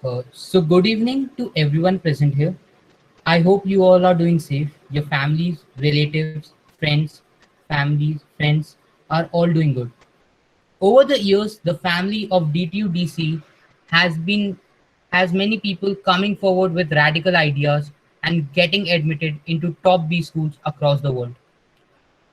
So good evening to everyone present here. I hope you all are doing safe. Your families, relatives, friends, are all doing good. Over the years, the family of DTU-DC has been has many people coming forward with radical ideas and getting admitted into top B schools across the world.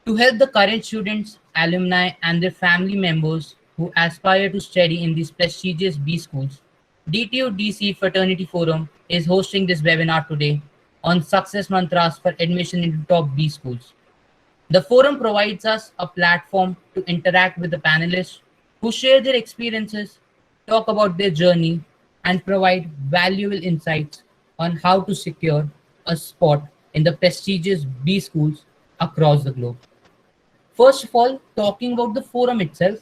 To help the current students, alumni, and their family members who aspire to study in these prestigious B schools, DTU-DC Fraternity Forum is hosting this webinar today on success mantras for admission into top B schools. The forum provides us a platform to interact with the panelists who share their experiences, talk about their journey, and provide valuable insights on how to secure a spot in the prestigious B schools across the globe. First of all, talking about the forum itself,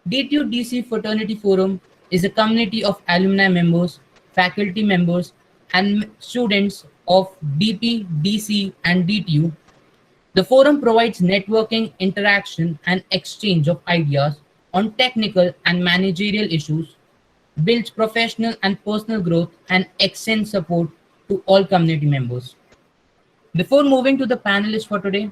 DTU-DC Fraternity Forum is a community of alumni members, faculty members, and students of DP, DC, and DTU. The forum provides networking, interaction, and exchange of ideas on technical and managerial issues, builds professional and personal growth, and extends support to all community members. Before moving to the panelists for today,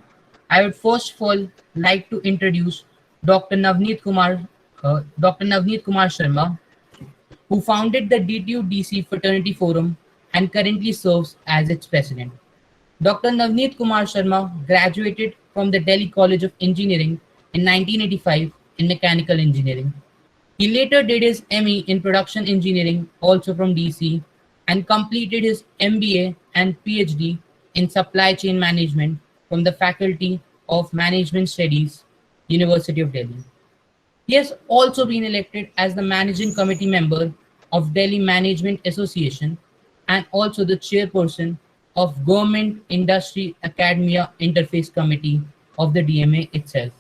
I would first of all like to introduce Dr. Navneet Kumar Sharma, who founded the DTU-DC Fraternity Forum and currently serves as its president. Dr. Navneet Kumar Sharma graduated from the Delhi College of Engineering in 1985 in mechanical engineering. He later did his ME in production engineering, also from DC, and completed his MBA and PhD in supply chain management from the Faculty of Management Studies, University of Delhi. He has also been elected as the managing committee member of Delhi Management Association and also the chairperson of Government Industry Academia Interface Committee of the DMA itself.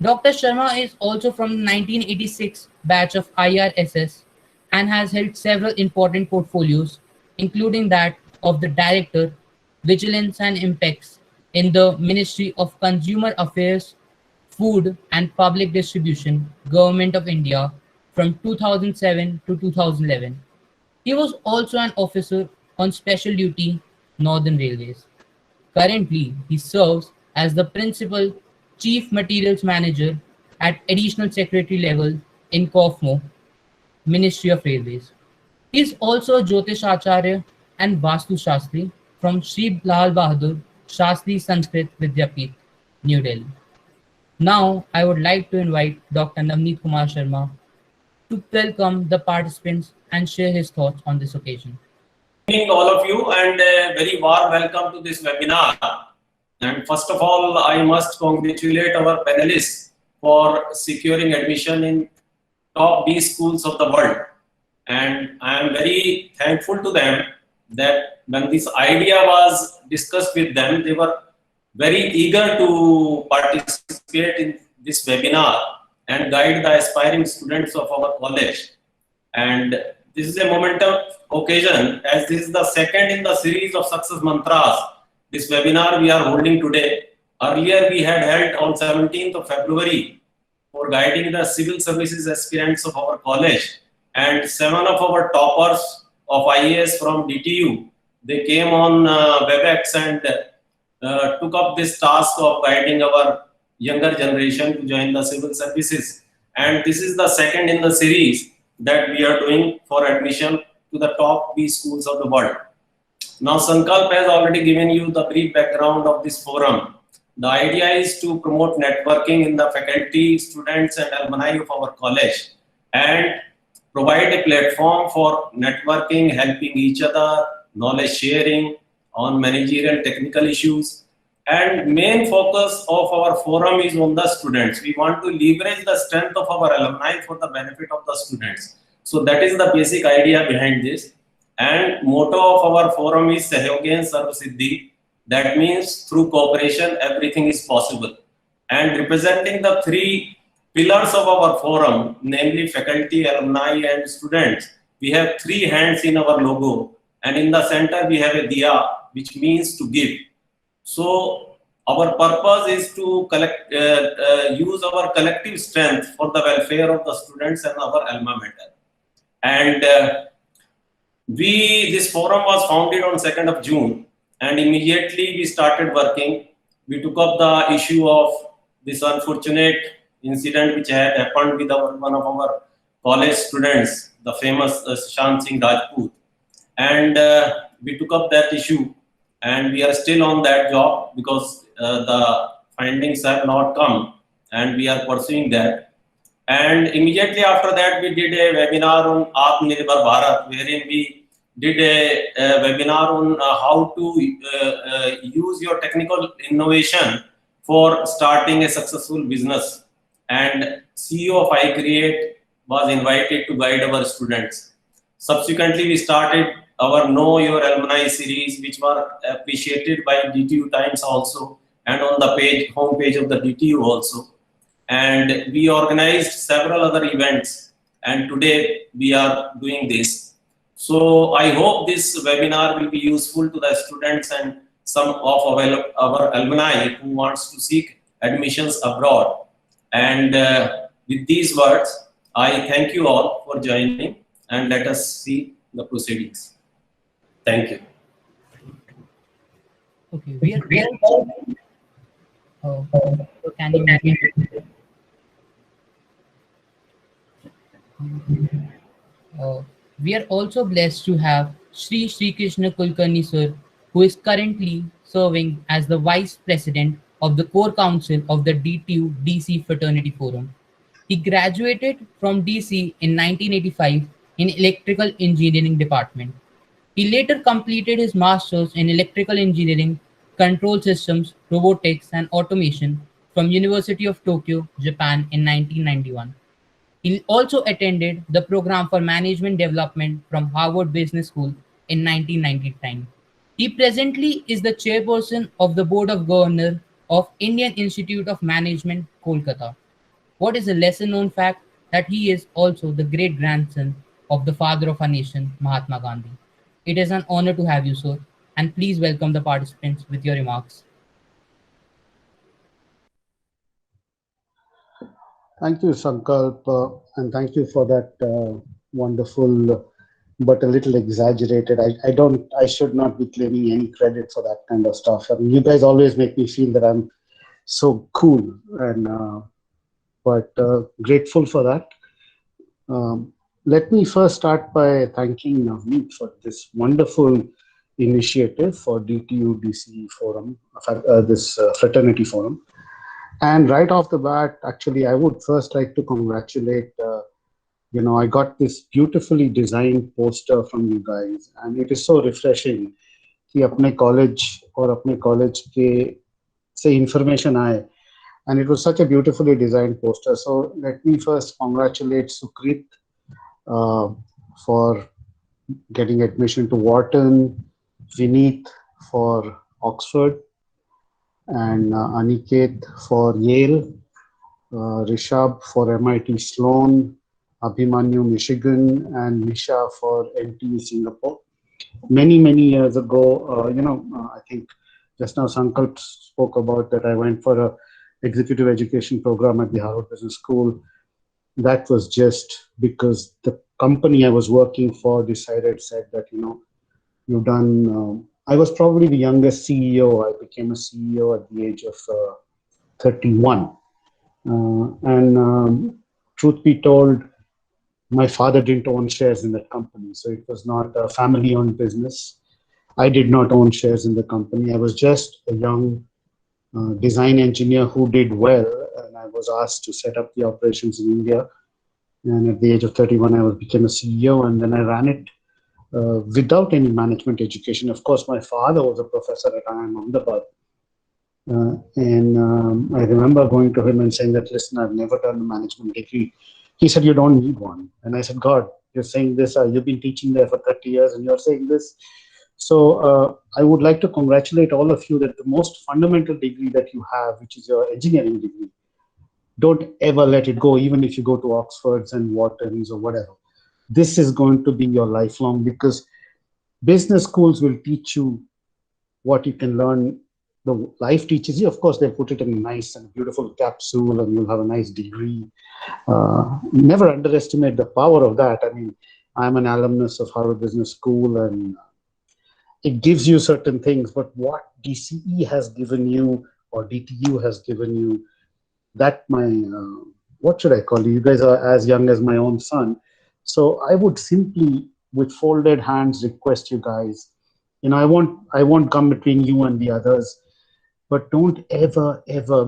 Dr. Sharma is also from the 1986 batch of IRSS and has held several important portfolios, including that of the Director, Vigilance and Impacts in the Ministry of Consumer Affairs, Food and Public Distribution, Government of India from 2007 to 2011. He was also an officer on special duty, Northern Railways. Currently, he serves as the Principal Chief Materials Manager at Additional Secretary level in COFMO, Ministry of Railways. He is also a Jyotish Acharya and Vastu Shastri from Sri Lal Bahadur Shastri Sanskrit Vidyapeeth, New Delhi. Now, I would like to invite Dr. Navneet Kumar Sharma to welcome the participants and share his thoughts on this occasion. Good evening, all of you, and a very warm welcome to this webinar. And first of all, I must congratulate our panelists for securing admission in top B schools of the world. And I am very thankful to them that when this idea was discussed with them, they were very eager to participate in this webinar and guide the aspiring students of our college. And this is a momentum occasion, as this is the second in the series of success mantras. This webinar we are holding today. Earlier we had held on 17th of February for guiding the civil services aspirants of our college, and 7 of our toppers of IAS from DTU, they came on WebEx and took up this task of guiding our younger generation to join the civil services. And this is the second in the series that we are doing for admission to the top B schools of the world. Now, Sankalp has already given you the brief background of this forum. The idea is to promote networking in the faculty, students, and alumni of our college and provide a platform for networking, helping each other, knowledge sharing on managerial technical issues. And main focus of our forum is on the students. We want to leverage the strength of our alumni for the benefit of the students. So that is the basic idea behind this. And motto of our forum is Sahyogen Sarv Siddhi. That means through cooperation, everything is possible. And representing the 3 pillars of our forum, namely faculty, alumni, and students, we have 3 hands in our logo. And in the center, we have a diya, which means to give. So our purpose is to use our collective strength for the welfare of the students and our alma mater. And This forum was founded on 2nd of June, and immediately we started working. We took up the issue of this unfortunate incident which had happened with one of our college students, the famous Shant Singh Rajput, and we took up that issue, and we are still on that job because the findings have not come, and we are pursuing that. And immediately after that, we did a webinar on Atmanirbhar Bharat, wherein we did a webinar on how to use your technical innovation for starting a successful business. And CEO of iCreate was invited to guide our students. Subsequently, we started our Know Your Alumni series, which were appreciated by DTU Times also, and on the home page of the DTU also. And we organized several other events, and today we are doing this. So I hope this webinar will be useful to the students and some of our alumni who wants to seek admissions abroad. And with these words, I thank you all for joining, and let us see the proceedings. Thank you. Okay, we can you we are also blessed to have Sri Krishna Kulkarni sir, who is currently serving as the Vice President of the Core Council of the DTU-DCE Fraternity Forum. He graduated from DC in 1985 in Electrical Engineering Department. He later completed his Masters in Electrical Engineering, Control Systems, Robotics and Automation from University of Tokyo, Japan in 1991. He also attended the Program for Management Development from Harvard Business School in 1999. He presently is the chairperson of the Board of Governors of Indian Institute of Management, Kolkata. What is a lesser known fact that he is also the great grandson of the father of our nation, Mahatma Gandhi. It is an honor to have you, sir, and please welcome the participants with your remarks. Thank you, Sankalp, and thank you for that wonderful, but a little exaggerated. I should not be claiming any credit for that kind of stuff. I mean, you guys always make me feel that I'm so cool, and but grateful for that. Let me first start by thanking Navneet for this wonderful initiative for DTU-DCE forum, this fraternity forum. And right off the bat, actually, I would first like to congratulate, I got this beautifully designed poster from you guys, and it is so refreshing कि अपने college और अपने college के से information आए, and it was such a beautifully designed poster. So let me first congratulate Sukrit for getting admission to Wharton, Vineet for Oxford, and Aniket for Yale, Rishabh for MIT Sloan, Abhimanyu Michigan, and Nisha for NTU Singapore. Many years ago, I think just now Sankalp spoke about that I went for a executive education program at the Harvard Business School. That was just because the company I was working for said that, you've done, I was probably the youngest CEO. I became a CEO at the age of 31. Truth be told, my father didn't own shares in that company. So it was not a family-owned business. I did not own shares in the company. I was just a young design engineer who did well. And I was asked to set up the operations in India. And at the age of 31, I became a CEO, and then I ran it without any management education. Of course, my father was a professor at IIM Ahmedabad. I remember going to him and saying that, listen, I've never done a management degree. He said, you don't need one. And I said, God, you're saying this, you've been teaching there for 30 years and you're saying this. So I would like to congratulate all of you that the most fundamental degree that you have, which is your engineering degree, don't ever let it go, even if you go to Oxfords and Whartons or whatever. This is going to be your lifelong, because business schools will teach you what you can learn. The life teaches you. Of course, they put it in a nice and beautiful capsule and you'll have a nice degree. Never underestimate the power of that. I mean, I'm an alumnus of Harvard Business School, and it gives you certain things, but what DCE has given you or DTU has given you, that my, what should I call you? You guys are as young as my own son. So I would simply, with folded hands, request you guys, I won't come between you and the others, but don't ever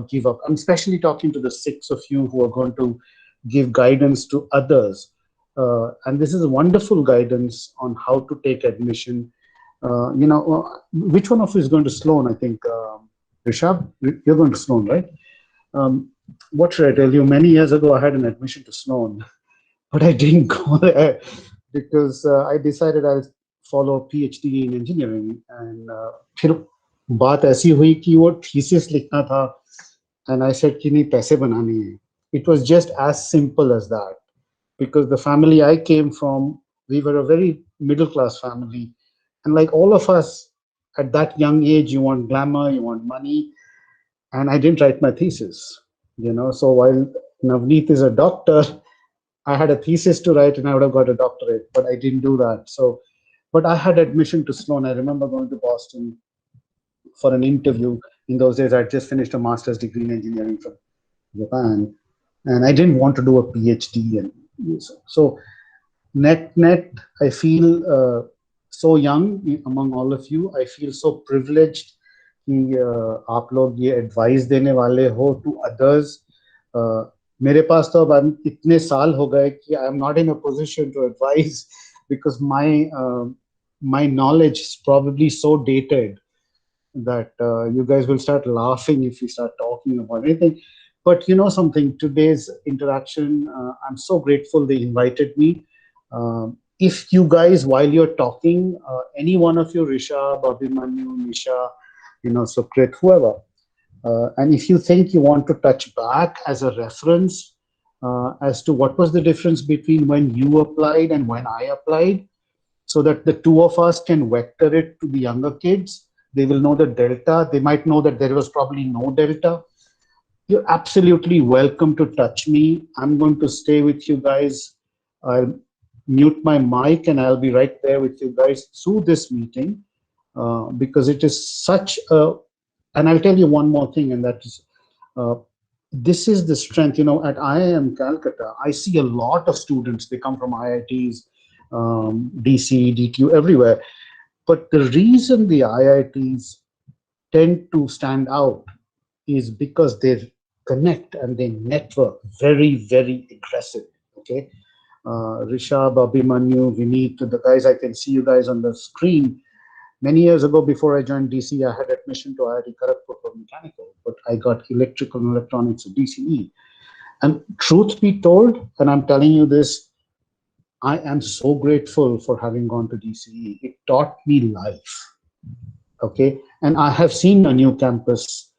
give up. I'm especially talking to the 6 of you who are going to give guidance to others. And this is a wonderful guidance on how to take admission. Which one of you is going to Sloan? I think Rishabh, you're going to Sloan, right? What should I tell you? Many years ago, I had an admission to Sloan, but I didn't go there because I decided I'll follow a PhD in engineering. And फिर बात ऐसी हुई कि वो thesis लिखना था, and I said कि नहीं पैसे बनाने हैं. It was just as simple as that, because the family I came from, we were a very middle class family, and like all of us at that young age, you want glamour, you want money, and I didn't write my thesis. So while Navneet is a doctor, I had a thesis to write and I would have got a doctorate, but I didn't do that. So, but I had admission to Sloan. I remember going to Boston for an interview. In those days, I'd just finished a master's degree in engineering from Japan, and I didn't want to do a PhD. And so net, I feel so young among all of you. I feel so privileged कि आप लोग ये advice देने वाले हो to others. मेरे पास तो अब इतने साल हो गए कि I am not in a position to advice, because my knowledge is probably so dated that you guys will start laughing if we start talking about anything. But you know something, today's interaction, I'm so grateful they invited me. If you guys, while you're talking, any one of you, Rishabh, Abhimanyu, Nisha, Sukrit, whoever, and if you think you want to touch back as a reference as to what was the difference between when you applied and when I applied, so that the two of us can vector it to the younger kids, they will know the delta. They might know that there was probably no delta. You're absolutely welcome to touch me. I'm going to stay with you guys. I'll mute my mic and I'll be right there with you guys through this meeting. Because it is such a, and I'll tell you one more thing, and that is, this is the strength. At IIM Calcutta, I see a lot of students. They come from IITs, DCE, DTU, everywhere. But the reason the IITs tend to stand out is because they connect and they network very, very aggressive. Okay, Rishabh, Abhimanyu, Vineet, the guys, I can see you guys on the screen. Many years ago, before I joined DC, I had admission to IIT Kharagpur for mechanical, but I got electrical and electronics at DCE. And truth be told, and I'm telling you this, I am so grateful for having gone to DCE. It taught me life. Okay, and I have seen a new campus.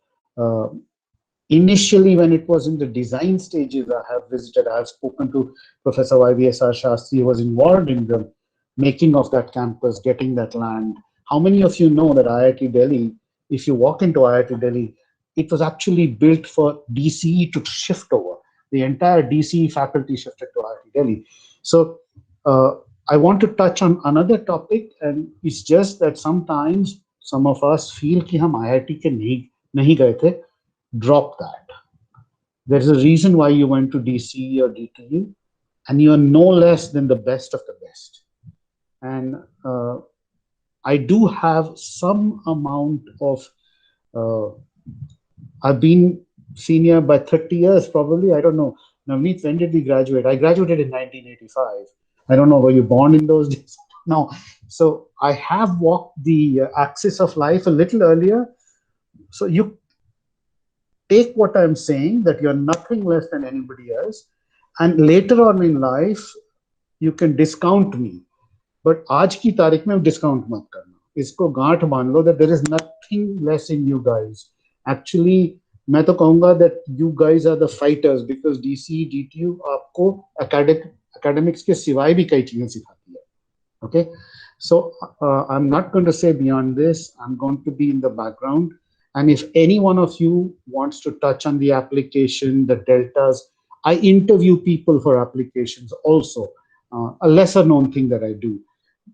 Initially, when it was in the design stages, I have visited. I have spoken to Professor YVSR Shastri, who was involved in the making of that campus, getting that land. How many of you know that IIT Delhi, if you walk into IIT Delhi, it was actually built for DCE to shift over. The entire DCE faculty shifted to IIT Delhi. So I want to touch on another topic, and it's just that sometimes some of us feel कि हम IIT के नहीं गए थे. Drop that. There's a reason why you went to DCE or DTU, and you are no less than the best of the best. And I do have some amount of, I've been senior by 30 years, probably. I don't know. Navneet, when did we graduate? I graduated in 1985. I don't know, were you born in those days? No. So I have walked the axis of life a little earlier. So you take what I'm saying, that you're nothing less than anybody else. And later on in life, you can discount me. But आज की तारीख में discount मत करना. इसको गांठ मान लो that there is nothing less in you guys. Actually, मैं तो कहूँगा that you guys are the fighters, because DCE, DTU आपको academics के सिवाय भी कई चीजें सिखाती है. Okay, so I'm not going to say beyond this. I'm going to be in the background. And if any one of you wants to touch on the application, the deltas, I interview people for applications also. a lesser known thing that I do,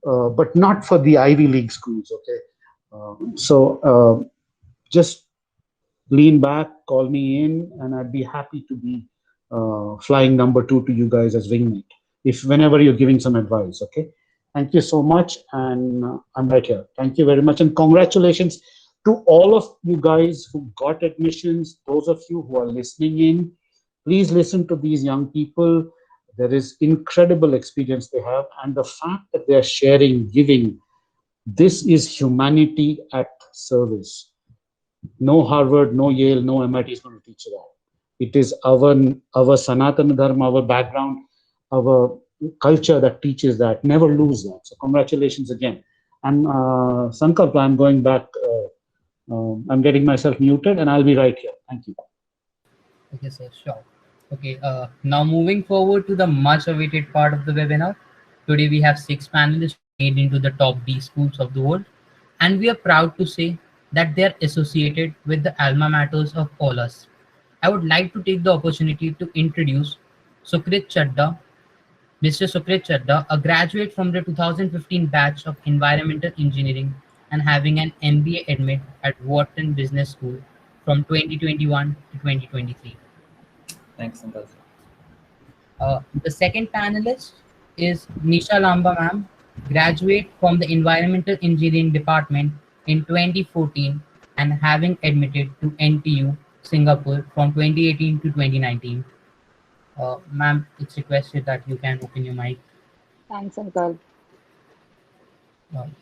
but not for the Ivy League schools. Okay, just lean back, call me in, and I'd be happy to be flying number two to you guys as wingmate. If whenever you're giving some advice, okay. Thank you so much, and I'm right here. Thank you very much, and congratulations to all of you guys who got admissions. Those of you who are listening in, please listen to these young people. There is incredible experience they have, and the fact that they are sharing, giving. This is humanity at service. No Harvard, no Yale, no MIT is going to teach you that. It is our Sanatana Dharma, our background, our culture that teaches that. Never lose that. So congratulations again. And Sankalp, I'm going back. I'm getting myself muted, and I'll be right here. Thank you. Okay, sir, sure. Okay, now moving forward to the much awaited part of the webinar. Today we have 6 panelists made into the top D schools of the world, and we are proud to say that they are associated with the alma maters of all us. I would like to take the opportunity to introduce Sukrit Chadda, Mr. Sukrit Chadda, a graduate from the 2015 batch of Environmental Engineering and having an MBA admit at Wharton Business School from 2021 to 2023. Thanks, Sankalp. The second panelist is Nisha Lamba ma'am, graduate from the Environmental Engineering Department in 2014 and having admitted to NTU, Singapore from 2018 to 2019. Ma'am, it's requested that you can open your mic. Thanks, Uncle. Thank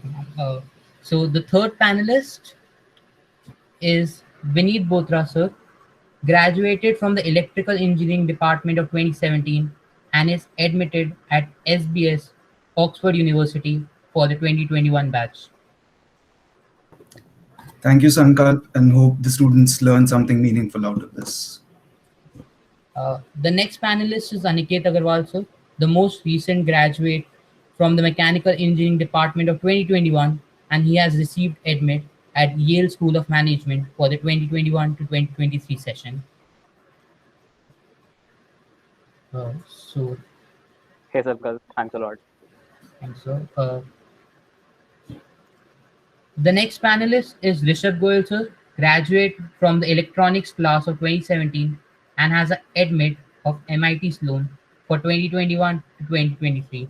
you, ma'am. So the third panelist is Vineet Botra sir, graduated from the Electrical Engineering Department of 2017 and is admitted at SBS, Oxford University for the 2021 batch. Thank you, Sankalp, and hope the students learn something meaningful out of this. The next panelist is Aniket Agarwal sir, the most recent graduate from the Mechanical Engineering Department of 2021, and he has received admit at Yale School of Management for the 2021 to 2023 session. Hey, Sankalp, thanks a lot. Thanks, sir. The next panelist is Rishabh Goyal sir, graduate from the Electronics class of 2017 and has an admit of MIT Sloan for 2021 to 2023.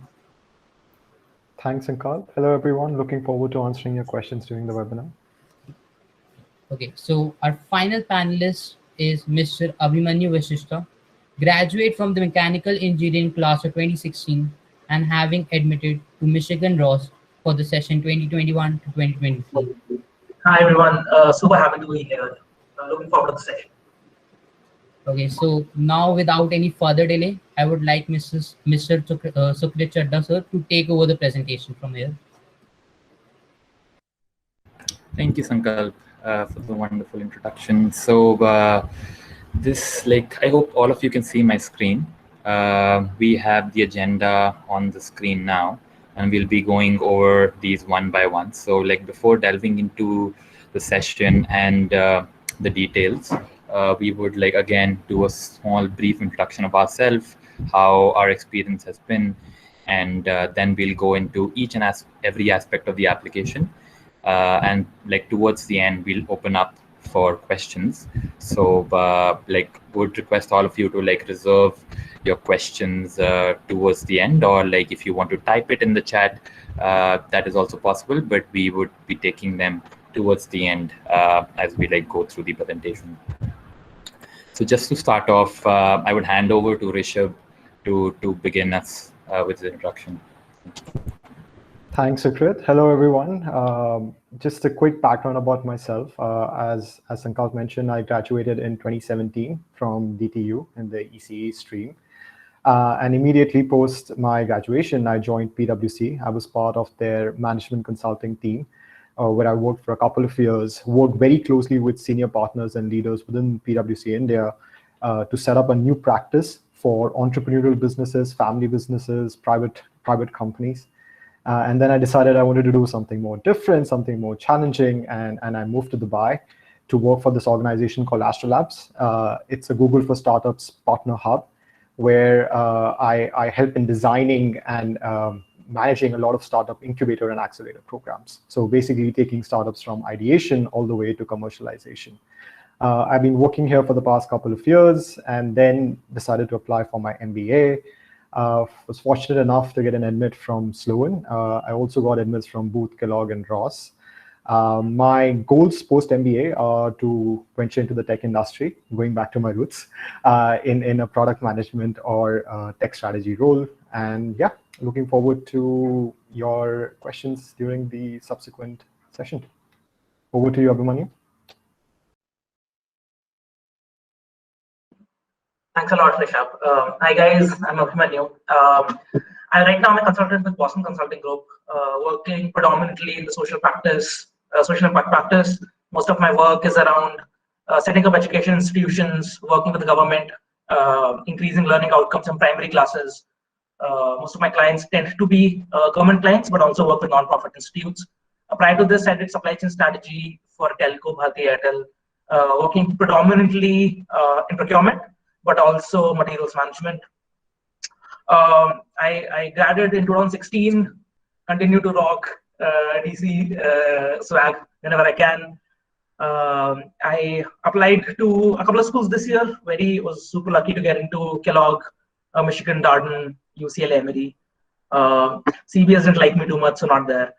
Thanks, Sankalp. Hello, everyone. Looking forward to answering your questions during the webinar. Okay, so our final panelist is Mr. Abhimanyu Vashishta, graduate from the Mechanical Engineering class of 2016 and having admitted to Michigan Ross for the session 2021 to 2023. Hi, everyone. Super happy to be here. Looking forward to the session. Okay, so now without any further delay, I would like Mr. Sukrit Chadda sir to take over the presentation from here. Thank you, Sankalp, for the wonderful introduction. So I hope all of you can see my screen. We have the agenda on the screen now, and we'll be going over these one by one. So before delving into the session and the details, we would again do a small brief introduction of ourselves, how our experience has been, and then we'll go into each and every aspect of the application. And towards the end, we'll open up for questions. So would request all of you to reserve your questions towards the end, or if you want to type it in the chat, that is also possible, but we would be taking them towards the end as we go through the presentation. So just to start off, I would hand over to Rishabh to begin us with the introduction. Thanks, Sukrit. Hello, everyone. Just a quick background about myself. As Sankalp mentioned, I graduated in 2017 from DTU in the ECE stream. And immediately post my graduation, I joined PwC. I was part of their management consulting team, where I worked for a couple of years, worked very closely with senior partners and leaders within PwC India to set up a new practice for entrepreneurial businesses, family businesses, private companies. And then I decided I wanted to do something more different, something more challenging, and I moved to Dubai to work for this organization called Astrolabs. It's a Google for Startups partner hub, where I help in designing and managing a lot of startup incubator and accelerator programs. So basically taking startups from ideation all the way to commercialization. I've been working here for the past couple of years and then decided to apply for my MBA. Was fortunate enough to get an admit from Sloan. I also got admits from Booth, Kellogg, and Ross. My goals post-MBA are to venture into the tech industry, going back to my roots, in a product management or tech strategy role. And yeah, looking forward to your questions during the subsequent session. Over to you, Abhimanyu. Thanks a lot, Rishabh. Hi guys, I'm Abhimanyu. Right now I'm a consultant with Boston Consulting Group, working predominantly in the social impact practice. Most of my work is around setting up education institutions, working with the government, increasing learning outcomes in primary classes. Most of my clients tend to be government clients, but also work with non-profit institutes. Prior to this, I did supply chain strategy for Telco, Bharti Airtel, working predominantly in procurement, but also materials management. I graduated in 2016, continue to rock DC swag whenever I can. I applied to a couple of schools this year. Was super lucky to get into Kellogg, Michigan, Darden, UCLA, Emory. CBS didn't like me too much, so not there.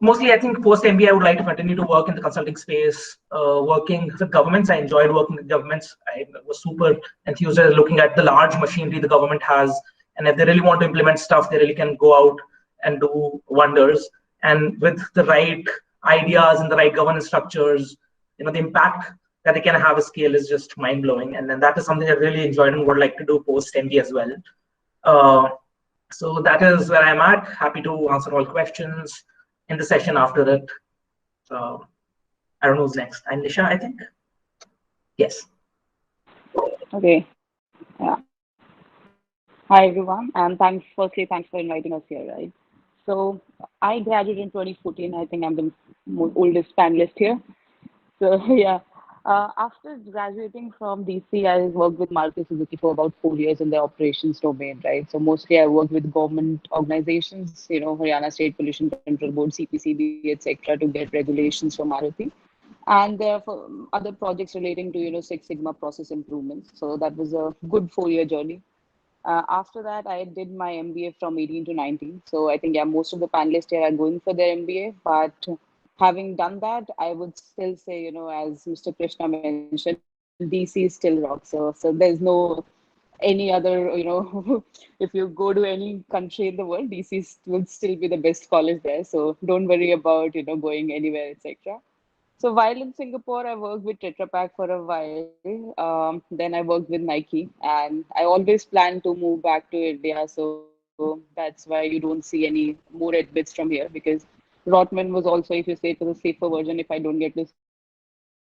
Mostly, I think post-MBA, I would like to continue to work in the consulting space, working with governments. I enjoyed working with governments. I was super enthused looking at the large machinery the government has. And if they really want to implement stuff, they really can go out and do wonders. And with the right ideas and the right governance structures, the impact that they can have a scale is just mind-blowing. And then that is something I really enjoyed and would like to do post-MBA as well. So that is where I'm at. Happy to answer all questions in the session after it. I don't know who's next. I'm Nisha, I think. Yes. Okay. Yeah. Hi everyone, and thanks for inviting us here, right? So I graduated in 2014. I think I'm the oldest panelist here. So yeah, after graduating from DC, I worked with Maruti Suzuki for about 4 years in the operations domain, right? So mostly I worked with government organizations, Haryana State Pollution Control Board, CPCB, etc., to get regulations for Maruti. And there are other projects relating to, Six Sigma process improvements. So that was a good 4-year journey. After that, I did my MBA from 18 to 19. So I think, yeah, most of the panelists here are going for their MBA. But having done that, I would still say, as Mr. Krishna mentioned, DC is still rock. So there's no any other, if you go to any country in the world, DC will still be the best college there. So don't worry about, going anywhere, etc. So while in Singapore, I worked with Tetra Pak for a while. Then I worked with Nike, and I always plan to move back to India. So that's why you don't see any more admits from here, because Rotman was also, if you say, to the safer version, if I don't get to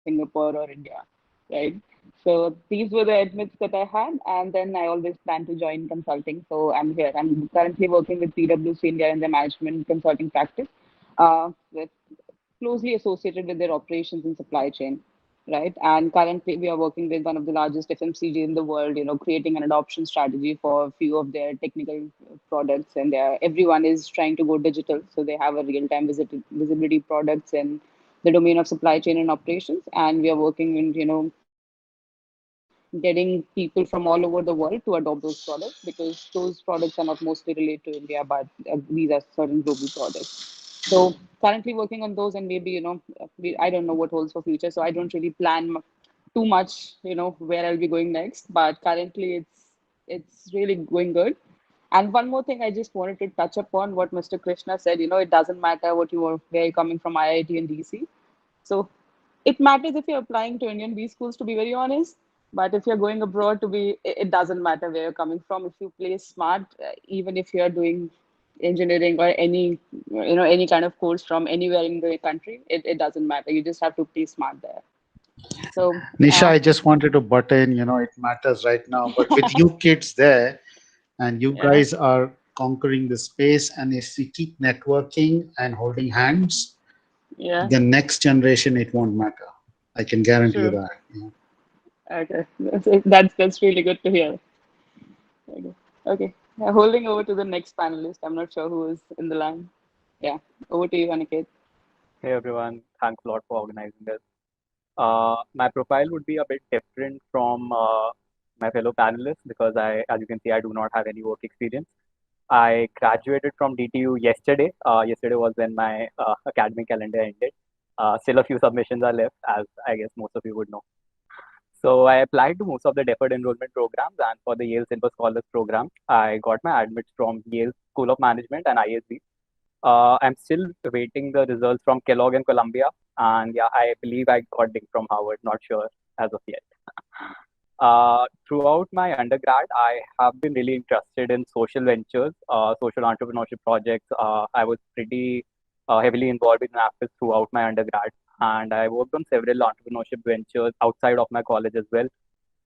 Singapore or India, right? So these were the admits that I had, and then I always plan to join consulting. So I'm here. I'm currently working with PwC India in the management consulting practice, with closely associated with their operations and supply chain, right? And currently we are working with one of the largest FMCG in the world, creating an adoption strategy for a few of their technical products. And everyone is trying to go digital. So they have a real-time visibility products in the domain of supply chain and operations. And we are working in, getting people from all over the world to adopt those products, because those products are not mostly related to India, but these are certain global products. So currently working on those, and maybe, I don't know what holds for future. So I don't really plan too much, where I'll be going next, but currently it's really going good. And one more thing I just wanted to touch upon what Mr. Krishna said, it doesn't matter where you're coming from, IIT and DC. So it matters if you're applying to Indian B schools, to be very honest. But if you're going abroad, it doesn't matter where you're coming from. If you play smart, even if you're doing engineering or any kind of course from anywhere in the country, it doesn't matter. You just have to play smart there. So Nisha, I just wanted to butt in, it matters right now, but with you kids there, and you guys are conquering the space, and if we keep networking and holding hands, the next generation, it won't matter. I can guarantee you that. Okay, that's really good to hear. Okay, okay. Holding over to the next panelist. I'm not sure who is in the line. Yeah, over to you, Aniket. Hey everyone, thanks a lot for organizing this. My profile would be a bit different from my fellow panelists because as you can see, I do not have any work experience. I graduated from DTU yesterday. Yesterday was when my academic calendar ended. Still a few submissions are left, as I guess most of you would know. So I applied to most of the deferred enrollment programs, and for the Yale Silver Scholars program, I got my admits from Yale School of Management and ISB. I'm still waiting the results from Kellogg and Columbia, and yeah, I believe I got dinged from Harvard. Not sure as of yet. Throughout my undergrad, I have been really interested in social ventures, social entrepreneurship projects. I was pretty heavily involved in NAFIS throughout my undergrad, and I worked on several entrepreneurship ventures outside of my college as well,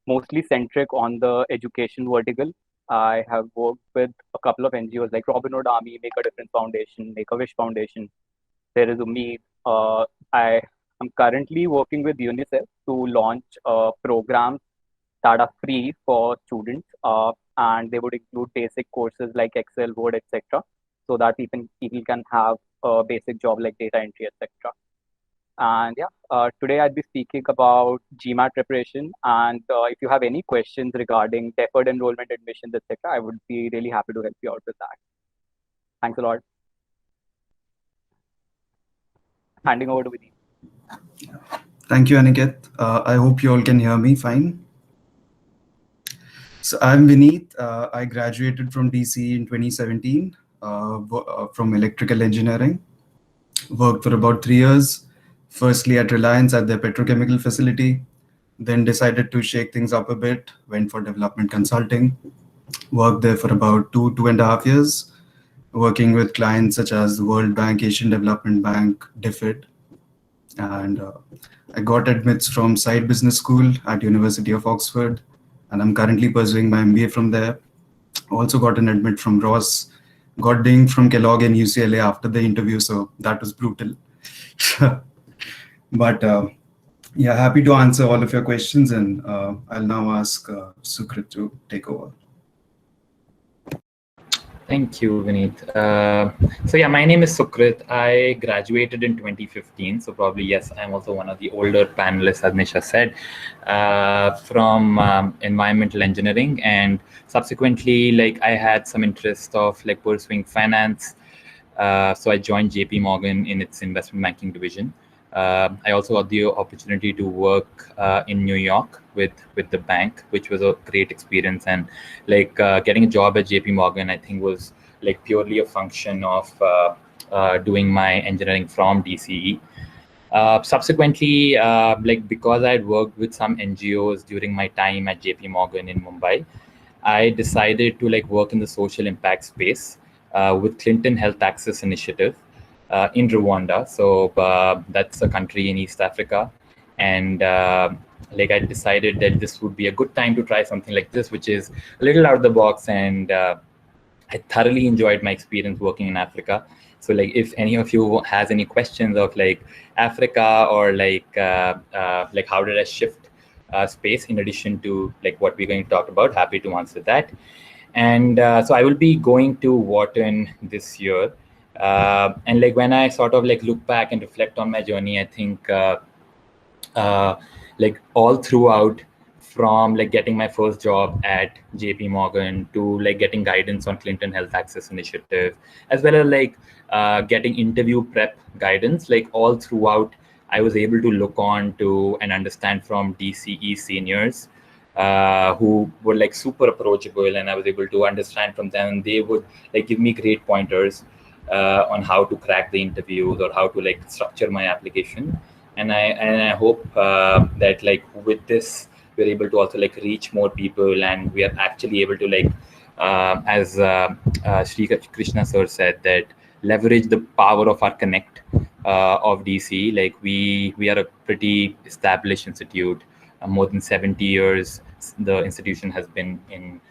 mostly centric on the education vertical. I have worked with a couple of NGOs like Robin Hood Army, Make a Difference Foundation, Make a Wish Foundation. There is Umeed. I am currently working with UNICEF to launch programs that are free for students, and they would include basic courses like Excel, Word, etc., so that people can have a basic job like data entry, etc. And yeah, today I'd be speaking about GMAT preparation. And if you have any questions regarding deferred enrollment admissions, etc., I would be really happy to help you out with that. Thanks a lot. Handing over to Vineet. Thank you, Aniket. I hope you all can hear me fine. So I'm Vineet. I graduated from DCE in 2017 from electrical engineering. Worked for about 3 years, firstly at Reliance at their petrochemical facility, then decided to shake things up a bit, went for development consulting, worked there for about 2.5 years, working with clients such as the World Bank, Asian Development Bank, DFID. And I got admits from Side Business School at University of Oxford, and I'm currently pursuing my MBA from there. Also got an admit from Ross, got dinged from Kellogg and UCLA after the interview, so that was brutal. But yeah, happy to answer all of your questions, and I'll now ask Sukrit to take over. Thank you, Vineet. So yeah, my name is Sukrit. I graduated in 2015. So probably, yes, I'm also one of the older panelists, as Nisha said, from environmental engineering. And subsequently, like I had some interest of like pursuing finance. So I joined JP Morgan in its investment banking division. I also got the opportunity to work in New York with the bank, which was a great experience. And like getting a job at JP Morgan, I think was like purely a function of doing my engineering from DCE. Subsequently, like because I had worked with some NGOs during my time at JP Morgan in Mumbai, I decided to like work in the social impact space with Clinton Health Access Initiative. In Rwanda, so that's a country in East Africa, and like I decided that this would be a good time to try something like this, which is a little out of the box, and I thoroughly enjoyed my experience working in Africa. So like if any of you has any questions of like Africa or like how did I shift space in addition to like what we're going to talk about, happy to answer that. And so I will be going to Wharton this year. And like when I sort of like look back and reflect on my journey, I think like all throughout, from like getting my first job at JP Morgan to like getting guidance on Clinton Health Access Initiative, as well as like getting interview prep guidance, like all throughout, I was able to look on to and understand from DCE seniors who were like super approachable, and I was able to understand from them, and they would like give me great pointers on how to crack the interviews or how to like structure my application. And I hope that like with this we're able to also like reach more people, and we are actually able to like as Sri Krishna sir said, that leverage the power of our connect of DC. Like we are a pretty established institute, more than 70 years the institution has been in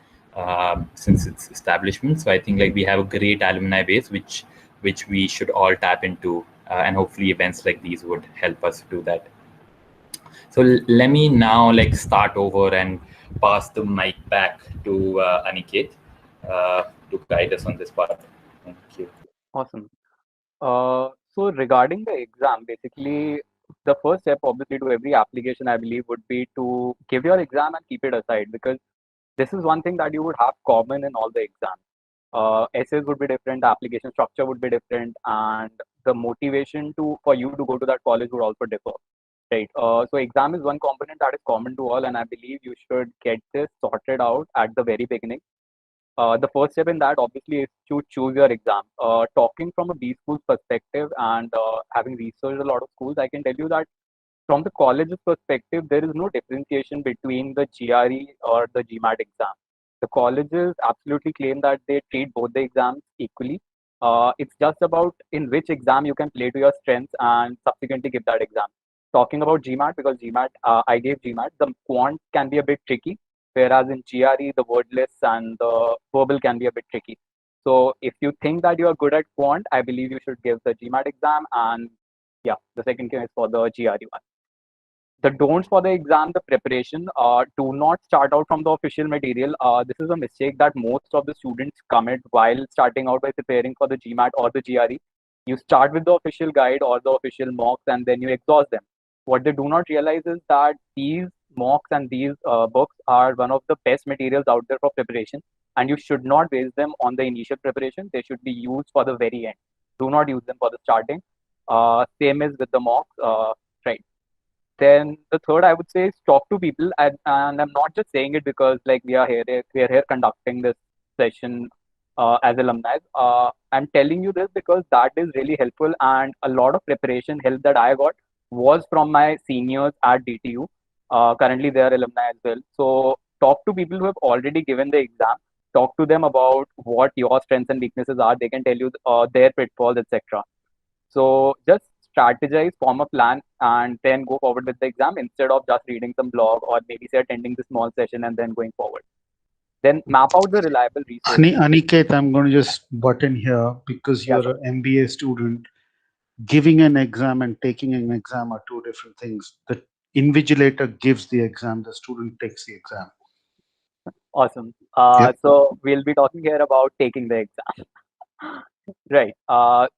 since its establishment. So I think like we have a great alumni base, which we should all tap into, and hopefully events like these would help us do that. So let me now start over and pass the mic back to Aniket to guide us on this part. Thank you. Awesome. So regarding the exam, basically, the first step, obviously, to every application, I believe, would be to give your exam and keep it aside, because this is one thing that you would have common in all the exams. Essays would be different, the application structure would be different, and the motivation for you to go to that college would also differ, right? So exam is one component that is common to all, and I believe you should get this sorted out at the very beginning. The first step in that obviously is to choose your exam. Talking from a B school's perspective and having researched a lot of schools, I can tell you that from the college's perspective, there is no differentiation between the GRE or the GMAT exam. The colleges absolutely claim that they treat both the exams equally. It's just about in which exam you can play to your strengths and subsequently give that exam. Talking about GMAT, because GMAT, I gave GMAT, the quant can be a bit tricky, whereas in GRE, the word lists and the verbal can be a bit tricky. So if you think that you are good at quant, I believe you should give the GMAT exam, and yeah, the second thing is for the GRE one. The don'ts for the exam, the preparation, do not start out from the official material. This is a mistake that most of the students commit while starting out by preparing for the GMAT or the GRE. You start with the official guide or the official mocks and then you exhaust them. What they do not realize is that these mocks and these books are one of the best materials out there for preparation, and you should not waste them on the initial preparation. They should be used for the very end. Do not use them for the starting. Same is with the mocks, right? Then the third I would say is talk to people, and I'm not just saying it because we are here conducting this session as alumni. I'm telling you this because that is really helpful, and a lot of preparation help that I got was from my seniors at DTU. Currently they are alumni as well. So talk to people who have already given the exam. Talk to them about what your strengths and weaknesses are. They can tell you their pitfalls, etc. So just strategize, form a plan, and then go forward with the exam instead of just reading some blog or maybe say attending the small session and then going forward. Then map out the reliable resources. Aniket, I'm going to just butt in here because Yeah, you're an MBA student. Giving an exam and taking an exam are two different things. The invigilator gives the exam, the student takes the exam. awesome. Yep. So we'll be talking here about taking the exam. Right.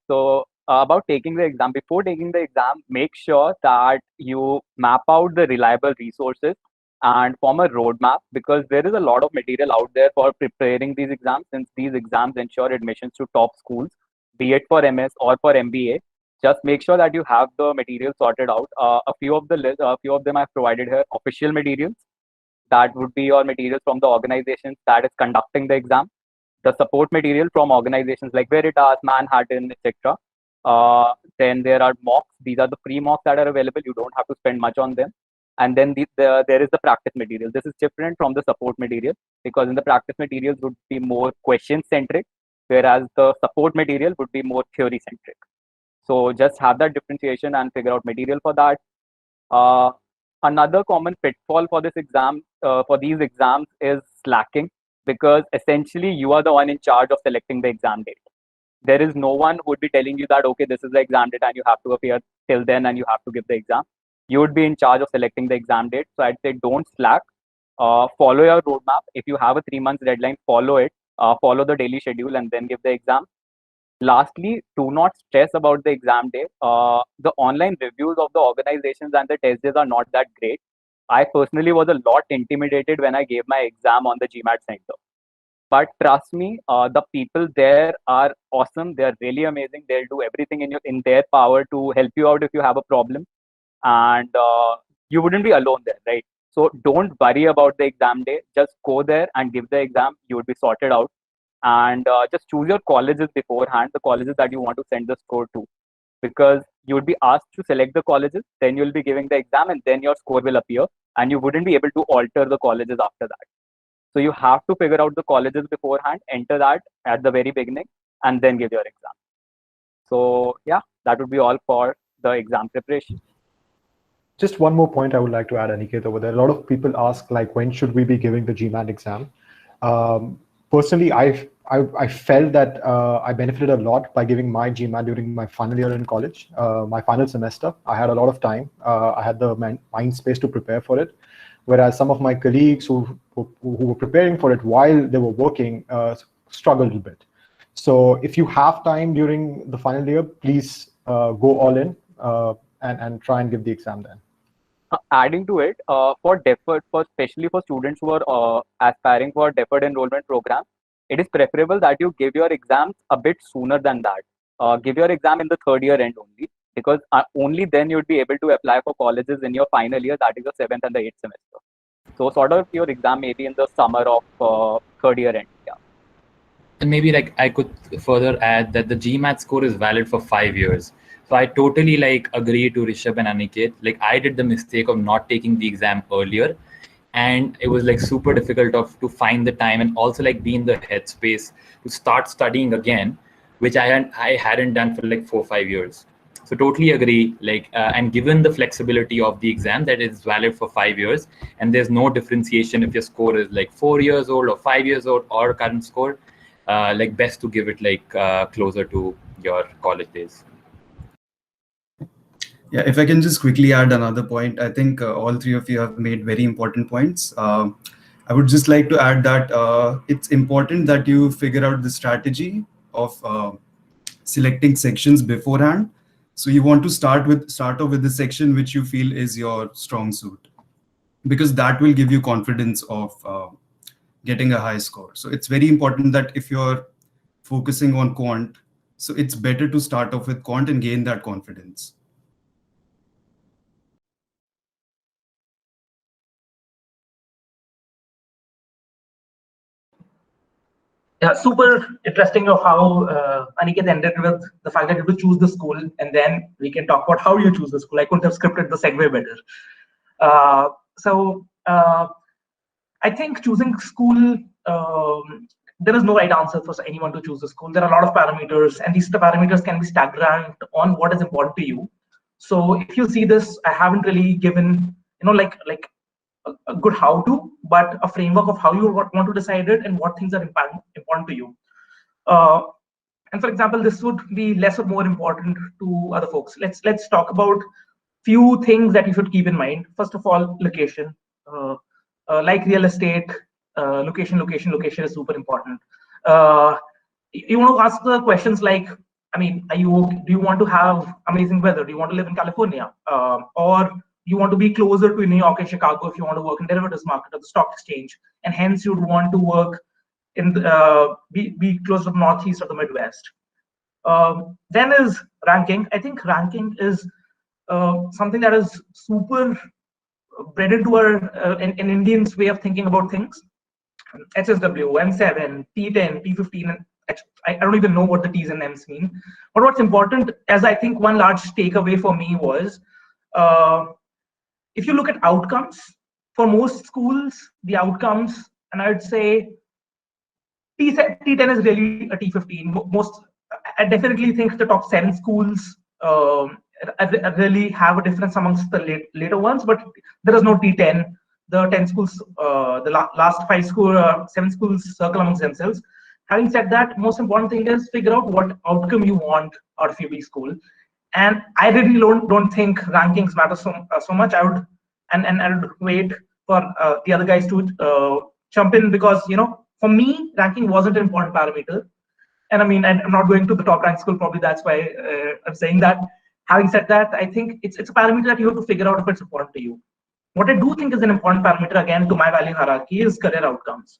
So about taking the exam, before taking the exam, make sure that you map out the reliable resources and form a roadmap, because there is a lot of material out there for preparing these exams, since these exams ensure admissions to top schools, be it for MS or for MBA. Just make sure that you have the material sorted out. A few of them I've provided here, official materials. That would be your materials from the organizations that is conducting the exam, the support material from organizations like Veritas, Manhattan, etc. Then there are mocks. These are the free mocks that are available. You don't have to spend much on them. And then there is the practice material. This is different from the support material, because in the practice materials would be more question centric, whereas the support material would be more theory centric. So just have that differentiation and figure out material for that. Another common pitfall for this exam, for these exams, is slacking, because essentially you are the one in charge of selecting the exam date. There is no one who would be telling you that, okay, this is the exam date and you have to appear till then and you have to give the exam. You would be in charge of selecting the exam date. So I'd say don't slack. Follow your roadmap. If you have a 3 month deadline, follow it. Follow the daily schedule and then give the exam. Lastly, do not stress about the exam day. The online reviews of the organizations and the test days are not that great. I personally was a lot intimidated when I gave my exam on the GMAT Center. But trust me, the people there are awesome. They're really amazing. They'll do everything in their power to help you out if you have a problem. And you wouldn't be alone there, right? So don't worry about the exam day. Just go there and give the exam. You would be sorted out. And just choose your colleges beforehand, the colleges that you want to send the score to, because you would be asked to select the colleges, then you'll be giving the exam, and then your score will appear, and you wouldn't be able to alter the colleges after that. So you have to figure out the colleges beforehand, enter that at the very beginning, and then give your exam. So yeah, that would be all for the exam preparation. Just one more point I would like to add, Aniket, over there. A lot of people ask, when should we be giving the GMAT exam? Personally, I I felt that I benefited a lot by giving my GMAT during my final year in college, my final semester. I had a lot of time. I had the mind space to prepare for it, whereas some of my colleagues who were preparing for it while they were working struggled a bit. So if you have time during the final year, please go all in and try and give the exam then. Adding to it, especially for students who are aspiring for deferred enrollment program, it is preferable that you give your exams a bit sooner than that. Give your exam in the third year end only, because only then you'd be able to apply for colleges in your final year, that is the 7th and the 8th semester. So sort of your exam may be in the summer of third year end. Yeah. And maybe like I could further add that the GMAT score is valid for 5 years. So I totally like agree to Rishabh and Aniket. Like I did the mistake of not taking the exam earlier, and it was like super difficult to find the time and also like be in the headspace to start studying again, which I hadn't done for like 4 or 5 years. So totally agree. Like and given the flexibility of the exam that is valid for 5 years, and there's no differentiation if your score is like 4 years old or 5 years old or current score. Like best to give it like closer to your college days. Yeah, if I can just quickly add another point, I think all three of you have made very important points. I would just like to add that it's important that you figure out the strategy of selecting sections beforehand. So you want to start off with the section which you feel is your strong suit, because that will give you confidence of getting a high score. So it's very important that if you're focusing on quant, so it's better to start off with quant and gain that confidence. Yeah, super interesting of how Aniket ended with the fact that you have to choose the school, and then we can talk about how you choose the school. I couldn't have scripted the segue better. I think choosing school, there is no right answer for anyone to choose a school. There are a lot of parameters, and these parameters can be stagnant on what is important to you. So if you see this, I haven't really given, like a good how to, but a framework of how you want to decide it and what things are important to you. And for example, this would be less or more important to other folks. Let's talk about few things that you should keep in mind. First of all, location. Like real estate, location is super important. You want to ask the questions like, I mean, do you want to have amazing weather? Do you want to live in California? Or you want to be closer to New York and Chicago if you want to work in derivatives market or the stock exchange, and hence you'd want to work in be close to the Northeast or the Midwest. Then is ranking. I think ranking is something that is super bred into an Indian's way of thinking about things. SSW, M7, T10, T15, and I don't even know what the T's and M's mean. But what's important, as I think one large takeaway for me was, if you look at outcomes, for most schools, the outcomes, and I would say T10 is really a T15. I definitely think the top 7 schools really have a difference amongst the later ones, but there is no T10. The 10 schools, the last 7 schools circle amongst themselves. Having said that, most important thing is figure out what outcome you want out of your school. And I really don't think rankings matter so much. I would wait for the other guys to jump in, because for me, ranking wasn't an important parameter. And I mean, I'm not going to the top ranked school, probably that's why I'm saying that. Having said that, I think it's a parameter that you have to figure out if it's important to you. What I do think is an important parameter, again, to my value hierarchy, is career outcomes.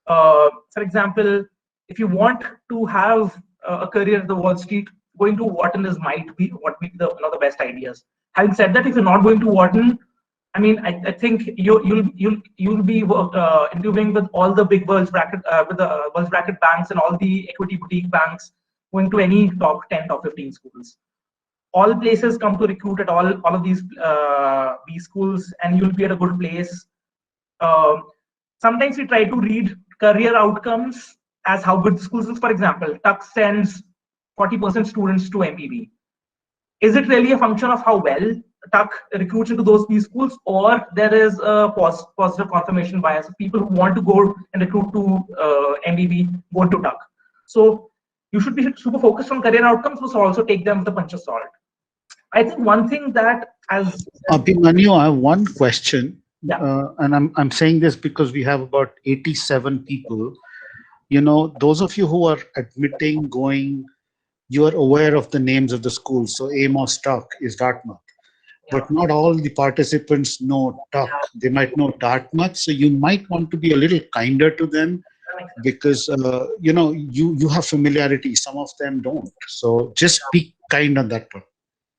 For example, if you want to have a career at the Wall Street, going to Wharton might be the best ideas. Having said that, if you're not going to Wharton, I mean, I think you'll be interviewing with all the big bulge bracket banks and all the equity boutique banks, going to any top 10, top 15 schools. All places come to recruit at all of these B schools, and you'll be at a good place. Sometimes we try to read career outcomes as how good schools is. For example, Tuck sends 40% students to MBB. Is it really a function of how well Tuck recruits into those B schools, or there is a positive confirmation bias of people who want to go and recruit to MBB, go to Tuck? So you should be super focused on career outcomes, but also take them with a punch of salt. I think one thing that as Abhimanyu, I have one question. Yeah. And I'm saying this because we have about 87 people. Those of you who are admitting, going, you are aware of the names of the schools. So Amos Tuck is Dartmouth. But not all the participants know Tuck. They might know Dartmouth. So you might want to be a little kinder to them because, you have familiarity. Some of them don't. So just be kind on that part.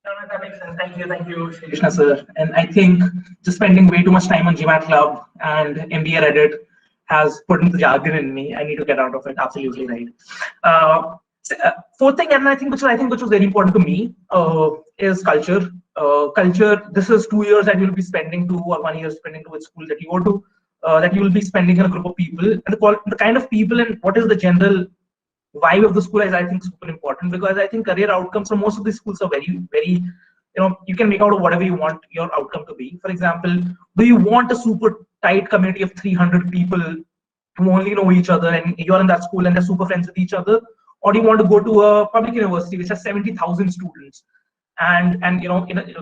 No, that makes sense. Thank you, Krishna sir. And I think just spending way too much time on GMAT Club and MBA Reddit has put in the jargon in me. I need to get out of it. Absolutely right. Fourth thing, and I think which was very important to me, is culture. Culture. This is 2 years that you'll be spending to, or 1 year spending to a school that you go to, that you will be spending in a group of people, and the kind of people and what is the general vibe of the school is, I think, super important, because I think career outcomes for most of these schools are very, you can make out of whatever you want your outcome to be. For example, do you want a super tight community of 300 people who only know each other and you're in that school and they're super friends with each other? Or do you want to go to a public university which has 70,000 students? And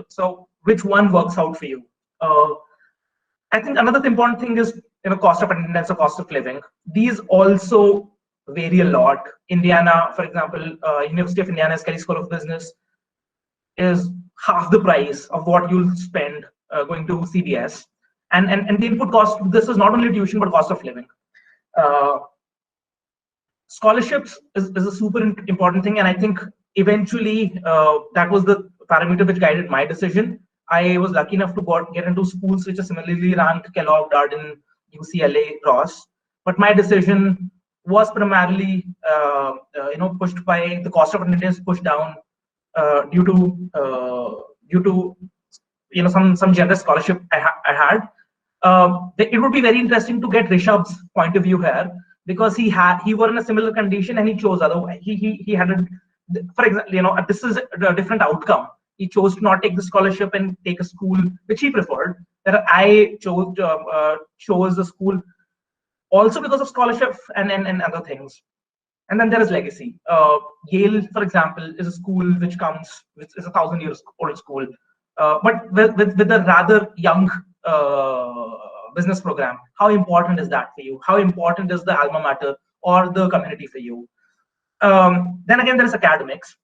so which one works out for you? I think another important thing is cost of attendance or cost of living. These also vary a lot. Indiana, for example, University of Indiana's Kelley School of Business is half the price of what you'll spend going to CBS. And the input cost, this is not only tuition, but cost of living. Scholarships is a super important thing. And I think eventually that was the parameter which guided my decision. I was lucky enough to get into schools which are similarly ranked: Kellogg, Darden, UCLA, Ross. But my decision was primarily, pushed by the cost of attendance, pushed down due to some generous scholarship I had. It would be very interesting to get Rishabh's point of view here, because he were in a similar condition and he chose otherwise. He had for example, this is a different outcome. He chose to not take the scholarship and take a school which he preferred. That I chose the school also because of scholarship and other things. And then there is legacy. Yale, for example, is a school which is a 1,000-year-old school, but with a rather young business program. How important is that for you? How important is the alma mater or the community for you? Then again, there is academics.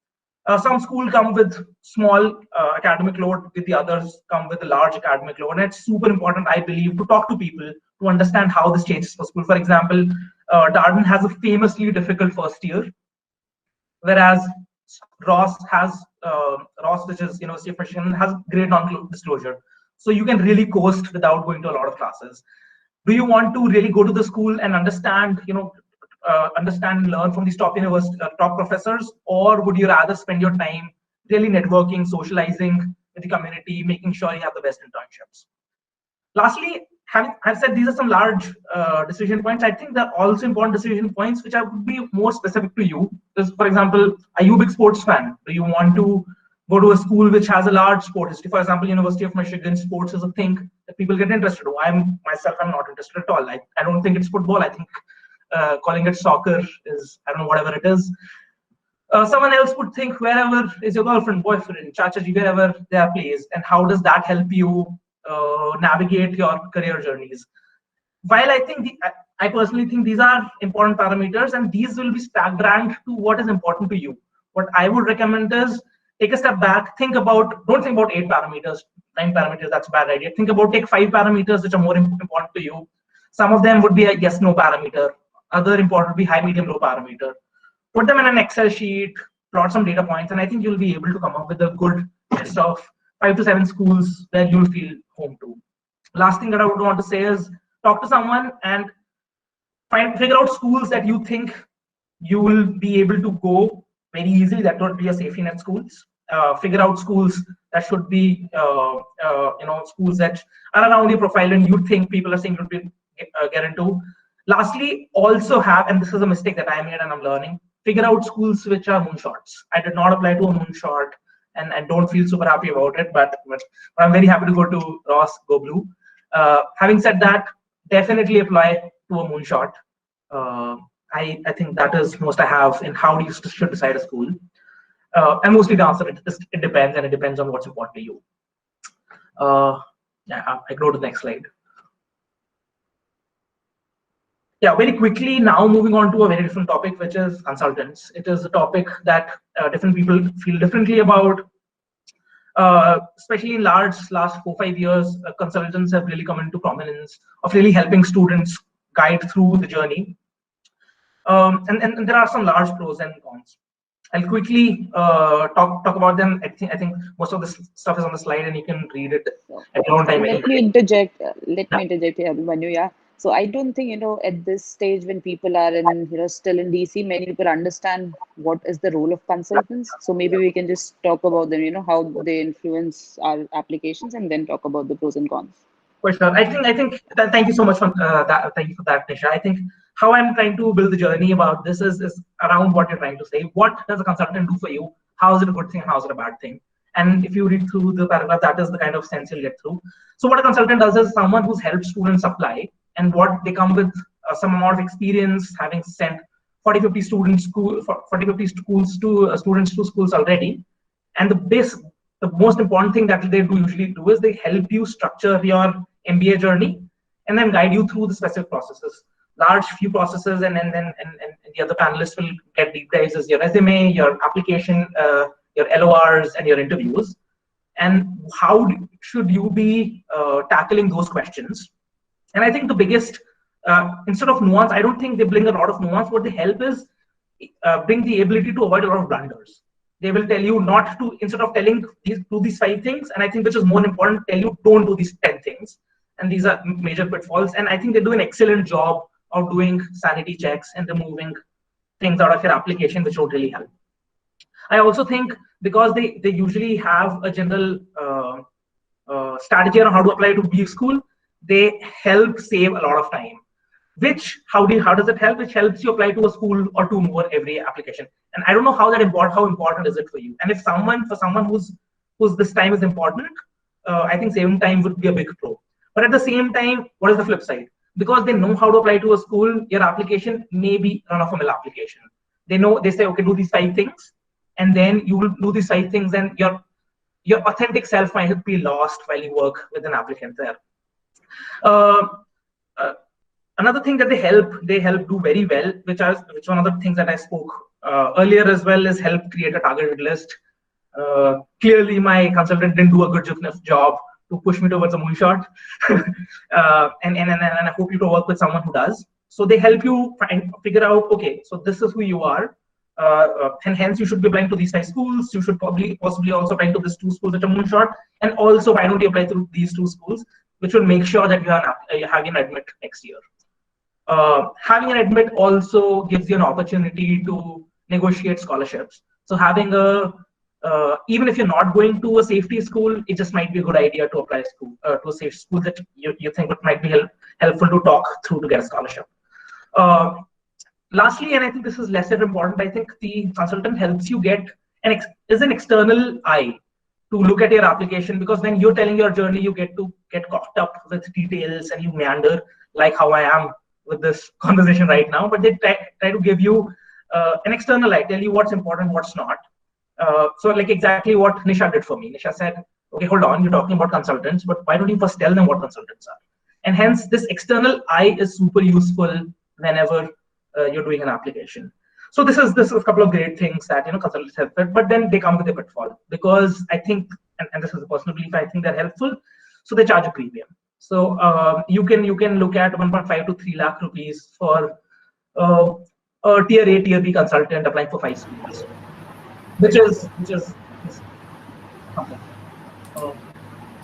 Some schools come with small academic load, with the others come with a large academic load. And it's super important, I believe, to talk to people to understand how this changes for school. For example, Darden has a famously difficult first year, whereas Ross, which is University of Michigan, has great non-disclosure. So you can really coast without going to a lot of classes. Do you want to really go to the school and understand, understand and learn from these top professors, or would you rather spend your time really networking, socializing with the community, making sure you have the best internships? Lastly, I've said these are some large decision points. I think there are also important decision points which would be more specific to you. Because, for example, are you a big sports fan? Do you want to go to a school which has a large sport history? For example, University of Michigan, sports is a thing that people get interested in. I'm not interested at all. I don't think it's football. I think calling it soccer is, I don't know, whatever it is. Someone else would think wherever is your girlfriend, boyfriend, chachaji, wherever they are placed, and how does that help you navigate your career journeys? While I personally think these are important parameters, and these will be stacked ranked to what is important to you. What I would recommend is take a step back, don't think about 8 parameters, 9 parameters, that's a bad idea. Take 5 parameters which are more important to you. Some of them would be a yes, no parameter. Other important would be high, medium, low parameter. Put them in an Excel sheet, plot some data points, and I think you'll be able to come up with a good list of 5 to 7 schools where you'll feel home to. Last thing that I would want to say is talk to someone and figure out schools that you think you will be able to go very easily, that would be a safety net schools. Figure out schools that should be schools that are around your profile and you think people are saying to get into. Lastly, also have, and this is a mistake that I made and I'm learning, figure out schools which are moonshots. I did not apply to a moonshot and I don't feel super happy about it, but I'm very happy to go to Ross, go blue. Having said that, definitely apply to a moonshot. I think that is most I have in how you should decide a school. And mostly the answer, it depends, and it depends on what's important to you. Yeah, I go to the next slide. Yeah, very quickly now moving on to a very different topic, which is consultants. It is a topic that different people feel differently about. Especially in last 4-5 years, consultants have really come into prominence of really helping students guide through the journey. And there are some large pros and cons. I'll quickly talk about them. I think most of this stuff is on the slide, and you can read it at your own time. Let me interject. Let me interject here, Manu. Yeah. So I don't think, at this stage when people are in, still in DC, many people understand what is the role of consultants. So maybe we can just talk about them, how they influence our applications, and then talk about the pros and cons. For sure. I think that, thank you so much for that. Thank you for that, Nisha. I think how I'm trying to build the journey about this is around what you're trying to say. What does a consultant do for you? How is it a good thing? How is it a bad thing? And if you read through the paragraph, that is the kind of sense you'll get through. So what a consultant does is someone who's helped students apply, and what they come with some amount of experience, having sent 40-50 students to students to schools already. And the most important thing that they usually do is they help you structure your MBA journey and then guide you through the specific processes, large few processes, and the other panelists will get deep dives as your resume, your application, your LORs, and your interviews. And how should you be tackling those questions? And I think the biggest, instead of nuance, I don't think they bring a lot of nuance. What they help is bring the ability to avoid a lot of blunders. They will tell you not to, instead of telling do these 5 things, and I think which is more important, tell you don't do these 10 things. And these are major pitfalls. And I think they do an excellent job of doing sanity checks and removing things out of your application which don't really help. I also think because they usually have a general strategy on how to apply to B school, they help save a lot of time. Which how does it help? Which helps you apply to a school or 2 more every application. And I don't know how important is it for you. And if for someone whose this time is important, I think saving time would be a big pro. But at the same time, what is the flip side? Because they know how to apply to a school, your application may be run-of-the-mill application. They say, okay, do these 5 things, and then you will do these 5 things, and your authentic self might be lost while you work with an applicant there. Another thing that they help do very well, which one of the things that I spoke earlier as well, is help create a targeted list. Clearly, my consultant didn't do a good enough job to push me towards a moonshot, and I hope you to work with someone who does. So they help you figure out, okay, so this is who you are, and hence you should be applying to these 5 schools. You should possibly also apply to these 2 schools at a moonshot, and also why don't you apply to these 2 schools, which will make sure that you have an admit next year. Having an admit also gives you an opportunity to negotiate scholarships. So having even if you're not going to a safety school, it just might be a good idea to apply to a safe school that you think it might be helpful to talk through to get a scholarship. Lastly, and I think this is lesser important, I think the consultant helps you get an external eye to look at your application, because when you're telling your journey, you get caught up with details and you meander, like how I am with this conversation right now. But they try to give you an external eye, tell you what's important, what's not. So like exactly what Nisha did for me. Nisha said, okay, hold on, you're talking about consultants, but why don't you first tell them what consultants are? And hence this external eye is super useful whenever you're doing an application. So this is a couple of great things that consultants help with, but then they come with a pitfall, because I think, and this is a personal belief, I think they're helpful, so they charge a premium. So you can look at 1.5 to 3 lakh rupees for a tier A, tier B consultant applying for 5 schools, which is something.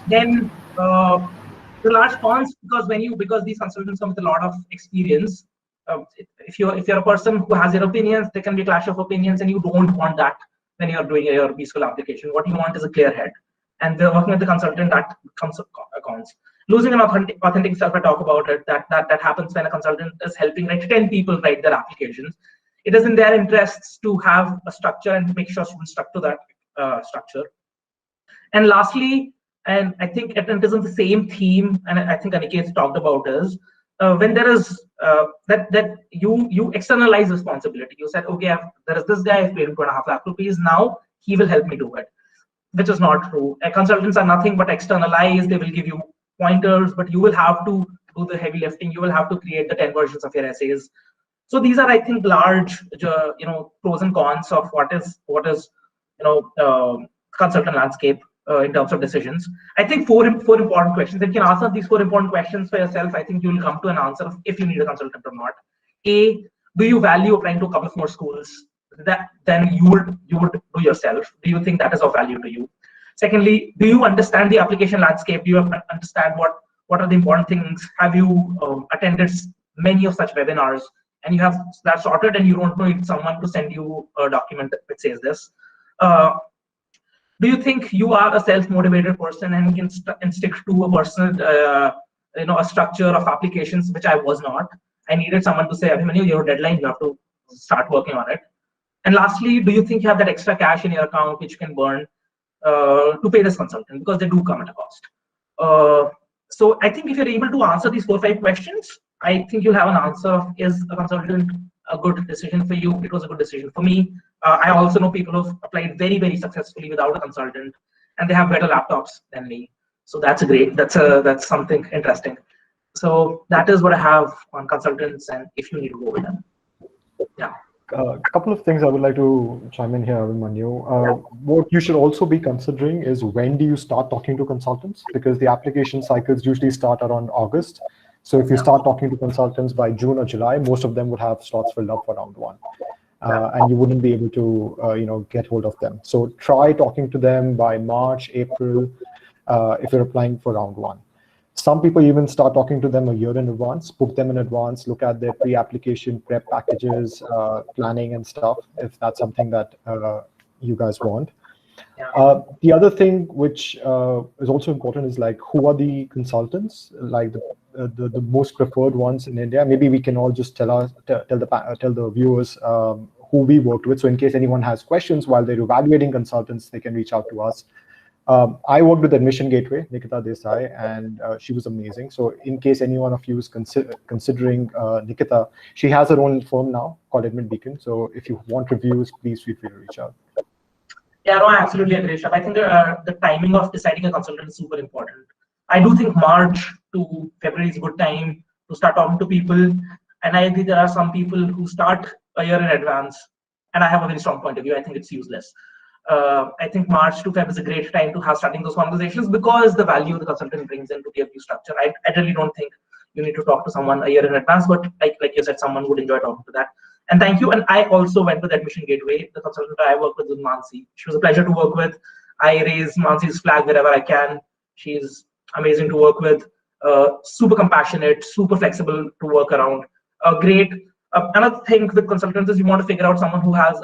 Then the large cons, because these consultants come with a lot of experience. If you're a person who has your opinions, there can be a clash of opinions, and you don't want that when you're doing your B school application. What you want is a clear head, and working with the consultant, that comes cons. Losing an authentic self, I talk about it. That happens when a consultant is helping 10 people write their applications. It is in their interests to have a structure and make sure students stuck to that structure. And lastly, and I think it is in the same theme, and I think Aniket talked about, is when there is that you externalize responsibility. You said, okay, there is this guy, I've paid him 2.5 lakh rupees, now he will help me do it, which is not true. Consultants are nothing but externalized. They will give you pointers, but you will have to do the heavy lifting. You will have to create the 10 versions of your essays. So these are, I think, large pros and cons of what is consultant landscape in terms of decisions. I think four important questions. If you can answer these 4 important questions for yourself, I think you will come to an answer of if you need a consultant or not. A, do you value applying to a couple of more schools that then you would do yourself? Do you think that is of value to you? Secondly, do you understand the application landscape? Do you understand what are the important things? Have you attended many of such webinars and you have that sorted and you don't need someone to send you a document that says this? Do you think you are a self-motivated person and can stick to a personal, a structure of applications, which I was not. I needed someone to say, Abhimanyu, your deadline, you have to start working on it. And lastly, do you think you have that extra cash in your account which you can burn to pay this consultant, because they do come at a cost? So I think if you're able to answer these 4 or 5 questions, I think you'll have an answer of, is a consultant a good decision for you? It was a good decision for me. I also know people who've applied very, very successfully without a consultant, and they have better laptops than me. So that's great. That's something interesting. So that is what I have on consultants, and if you need to go with them. Yeah. A couple of things I would like to chime in here, Abhimanyu. What you should also be considering is, when do you start talking to consultants? Because the application cycles usually start around August. So if you start talking to consultants by June or July, most of them would have slots filled up for round 1. And you wouldn't be able to get hold of them. So try talking to them by March, April, if you're applying for round 1. Some people even start talking to them a year in advance, book them in advance, look at their pre-application prep packages, planning and stuff, if that's something that you guys want. The other thing which is also important is, like, who are the consultants, like the most preferred ones in India. Maybe we can all just tell the viewers who we worked with. So in case anyone has questions while they're evaluating consultants, they can reach out to us. I worked with Admission Gateway, Nikita Desai, and she was amazing. So in case any one of you is considering Nikita, she has her own firm now called Admit Beacon. So if you want reviews, please feel free to reach out. Yeah, no, I absolutely agree, Rishabh. I think the timing of deciding a consultant is super important. I do think March to February is a good time to start talking to people. And I think there are some people who start a year in advance. And I have a very strong point of view. I think it's useless. I think March to Feb is a great time to have starting those conversations, because the value the consultant brings in to give you structure. I really don't think you need to talk to someone a year in advance, but like you said, someone would enjoy talking to that. And thank you. And I also went with Admission Gateway. The consultant I worked with was Mansi. She was a pleasure to work with. I raise Mansi's flag wherever I can. She's amazing to work with. Super compassionate, super flexible to work around. Great. Another thing with consultants is you want to figure out someone who has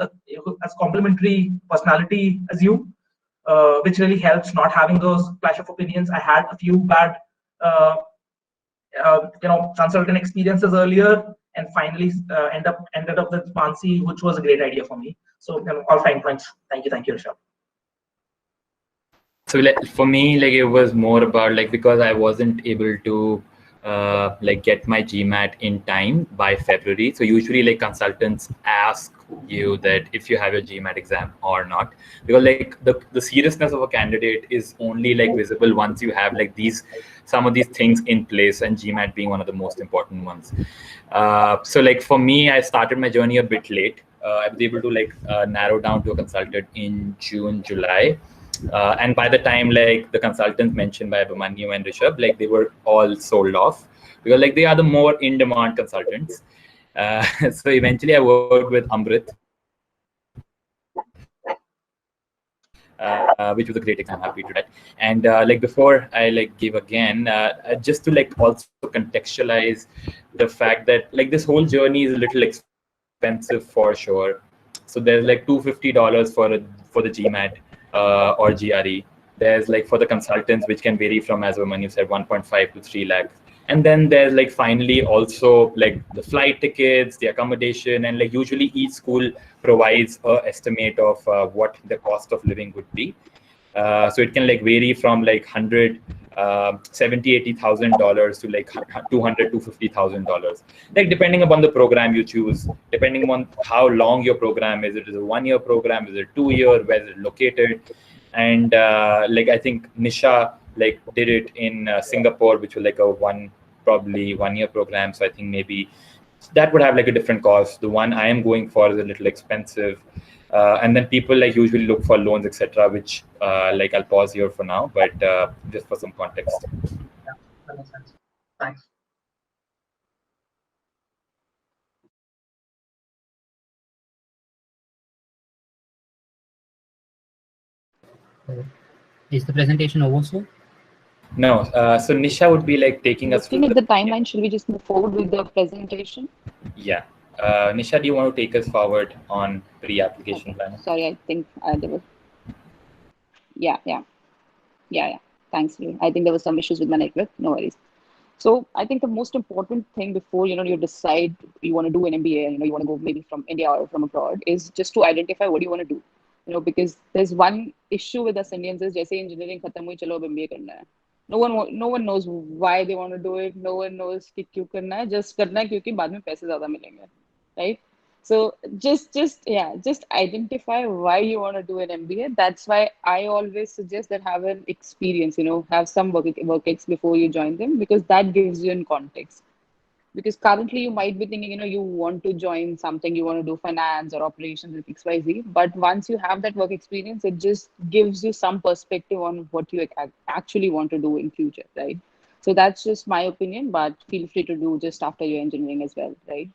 complementary personality as you, which really helps not having those clash of opinions. I had a few bad, consultant experiences earlier, and finally ended up with Mansi, which was a great idea for me. So all fine points. Thank you, Rishabh. So for me, it was more about because I wasn't able to get my GMAT in time by February. So usually consultants ask you that if you have your GMAT exam or not, because the seriousness of a candidate is only visible once you have some of these things in place, and GMAT being one of the most important ones. So for me, I started my journey a bit late. I was able to narrow down to a consultant in June, July. And by the time the consultants mentioned by Abhimanyu and Rishabh, they were all sold off, because they are the more in-demand consultants. So eventually I worked with Amrit, which was a great example. I'm happy to that. And before I give again, just to also contextualize the fact that this whole journey is a little expensive for sure. So there's $250 for the GMAT. Or GRE. There's for the consultants, which can vary from, as Abhimanyu said, 1.5 to 3 lakhs. And then there's finally also the flight tickets, the accommodation, and usually each school provides an estimate of what the cost of living would be. So it can vary from 100 $70,000-$80,000 to like $200,000-$250,000, like depending upon the program you choose, depending on how long your program is. It is a 1-year program, is it 2-year, where is it located? And like I think Nisha like did it in Singapore, which was like probably 1-year program. So I think maybe that would have like a different cost. The one I am going for is a little expensive. And then people like usually look for loans, etc., which like I'll pause here for now, but just for some context. Yeah, that makes sense. Thanks. Is the presentation over, sir? No. So Nisha would be like taking us Looking through at the timeline, should we just move forward with the presentation? Yeah. Nisha, do you want to take us forward on pre-application planning? Sorry, I think there was. Yeah. Thanks, Lee. I think there was some issues with my network. No worries. So I think the most important thing before you decide you want to do an MBA, you want to go maybe from India or from abroad, is just to identify what you want to do. Because there's one issue with us Indians is jaise engineering khatam hui chalo ab MBA karna hai. No one knows why they want to do it. No one knows कि क्यों करना है. Just करना है क्योंकि बाद में पैसे ज़्यादा मिलेंगे, right? So just identify why you want to do an MBA. That's why I always suggest that have an experience, have some work ex before you join them, because that gives you in context. Because currently you might be thinking, you want to join something, you want to do finance or operations with XYZ, but once you have that work experience, it just gives you some perspective on what you actually want to do in future, right? So that's just my opinion, but feel free to do just after your engineering as well, right?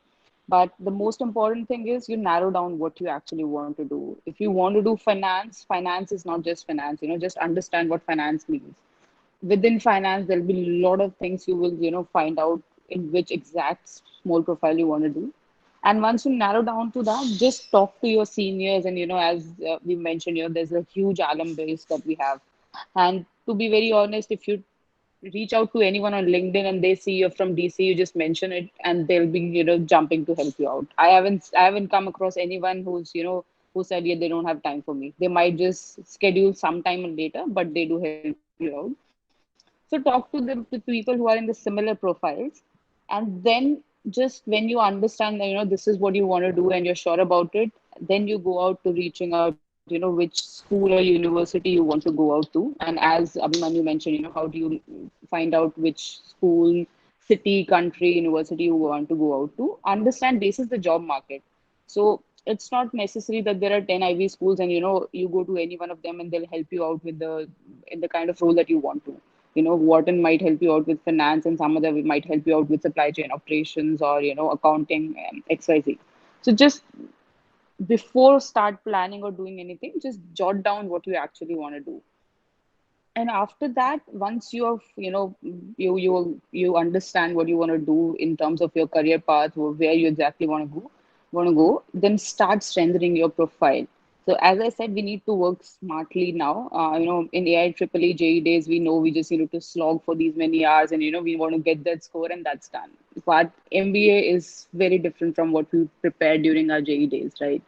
But the most important thing is you narrow down what you actually want to do. If you want to do finance, finance is not just finance, just understand what finance means. Within finance, there'll be a lot of things you will, find out in which exact small profile you want to do. And once you narrow down to that, just talk to your seniors. And, as we mentioned, there's a huge alum base that we have. And to be very honest, if you reach out to anyone on LinkedIn and they see you're from DC, you just mention it and they'll be, jumping to help you out. I haven't come across anyone who's, who said, yeah, they don't have time for me. They might just schedule some time later, but they do help you out. So talk to the people who are in the similar profiles. And then just when you understand that, this is what you want to do and you're sure about it, then you go out to reaching out, which school or university you want to go out to. And as Abhimanyu mentioned, how do you find out which school, city, country, university you want to go out to? Understand this is the job market. So it's not necessary that there are 10 Ivy schools and you go to any one of them and they'll help you out with the kind of role that you want to. Wharton might help you out with finance, and some other might help you out with supply chain operations or accounting, XYZ. So just before start planning or doing anything, just jot down what you actually want to do. And after that, once you have you understand what you want to do in terms of your career path or where you exactly want to go, then start strengthening your profile. So as I said, we need to work smartly now. In AI EEE JE days, we know we just need to slog for these many hours, and we want to get that score, and that's done. But MBA is very different from what we prepared during our JE days, right?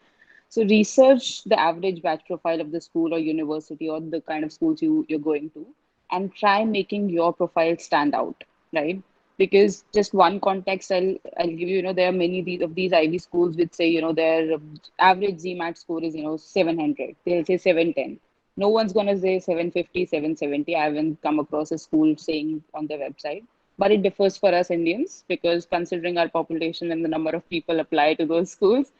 So research the average batch profile of the school or university or the kind of schools you're going to, and try making your profile stand out, right? Because just one context I'll give you, there are many of these Ivy schools which say, their average GMAT score is, 700. They'll say 710. No one's gonna say 750, 770. I haven't come across a school saying on their website. But it differs for us Indians because considering our population and the number of people apply to those schools,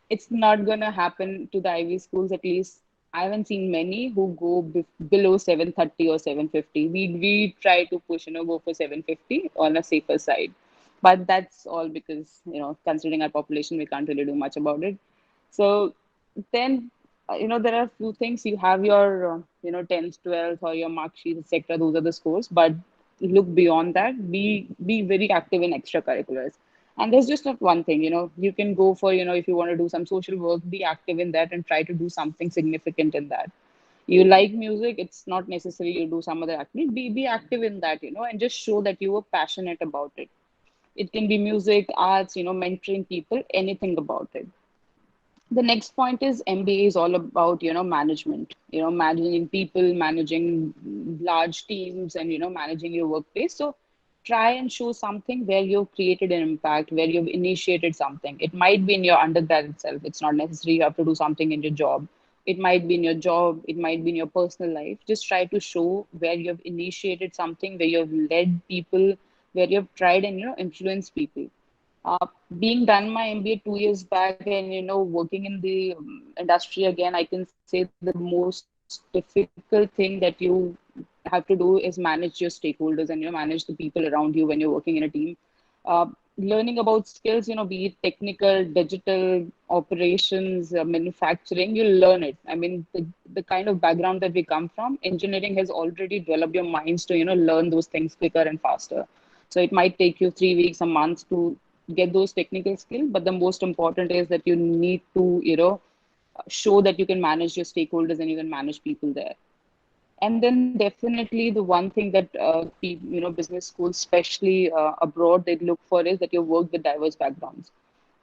it's not going to happen to the Ivy schools. At least I haven't seen many who go below 730 or 750. We try to push, go for 750 on a safer side. But that's all because, considering our population, we can't really do much about it. So then, there are a few things. You have your, 10th, 12th or your mark sheet, etc. Those are the scores. But look beyond that. Be very active in extracurriculars. And there's just not one thing, you can go for, if you want to do some social work, be active in that and try to do something significant in that. You like music, it's not necessary you do some other activity. Be active in that, and just show that you are passionate about it. It can be music, arts, mentoring people, anything about it. The next point is MBA is all about, management, managing people, managing large teams, and, managing your workplace. So try and show something where you've created an impact, where you've initiated something. It might be in your undergrad itself. It's not necessary you have to do something in your job. It might be in your job. It might be in your personal life. Just try to show where you've initiated something, where you've led people, where you've tried and, influenced people. Being done my MBA 2 years back and working in the industry again, I can say the most difficult thing that you have to do is manage your stakeholders and manage the people around you when you're working in a team. Learning about skills, be it technical, digital, operations, manufacturing, you'll learn it. I mean, the kind of background that we come from, engineering has already developed your minds to learn those things quicker and faster. So it might take you 3 weeks, a month to get those technical skills, but the most important is that you need to show that you can manage your stakeholders and you can manage people there. And then definitely the one thing that business schools, especially abroad, they look for is that you work with diverse backgrounds.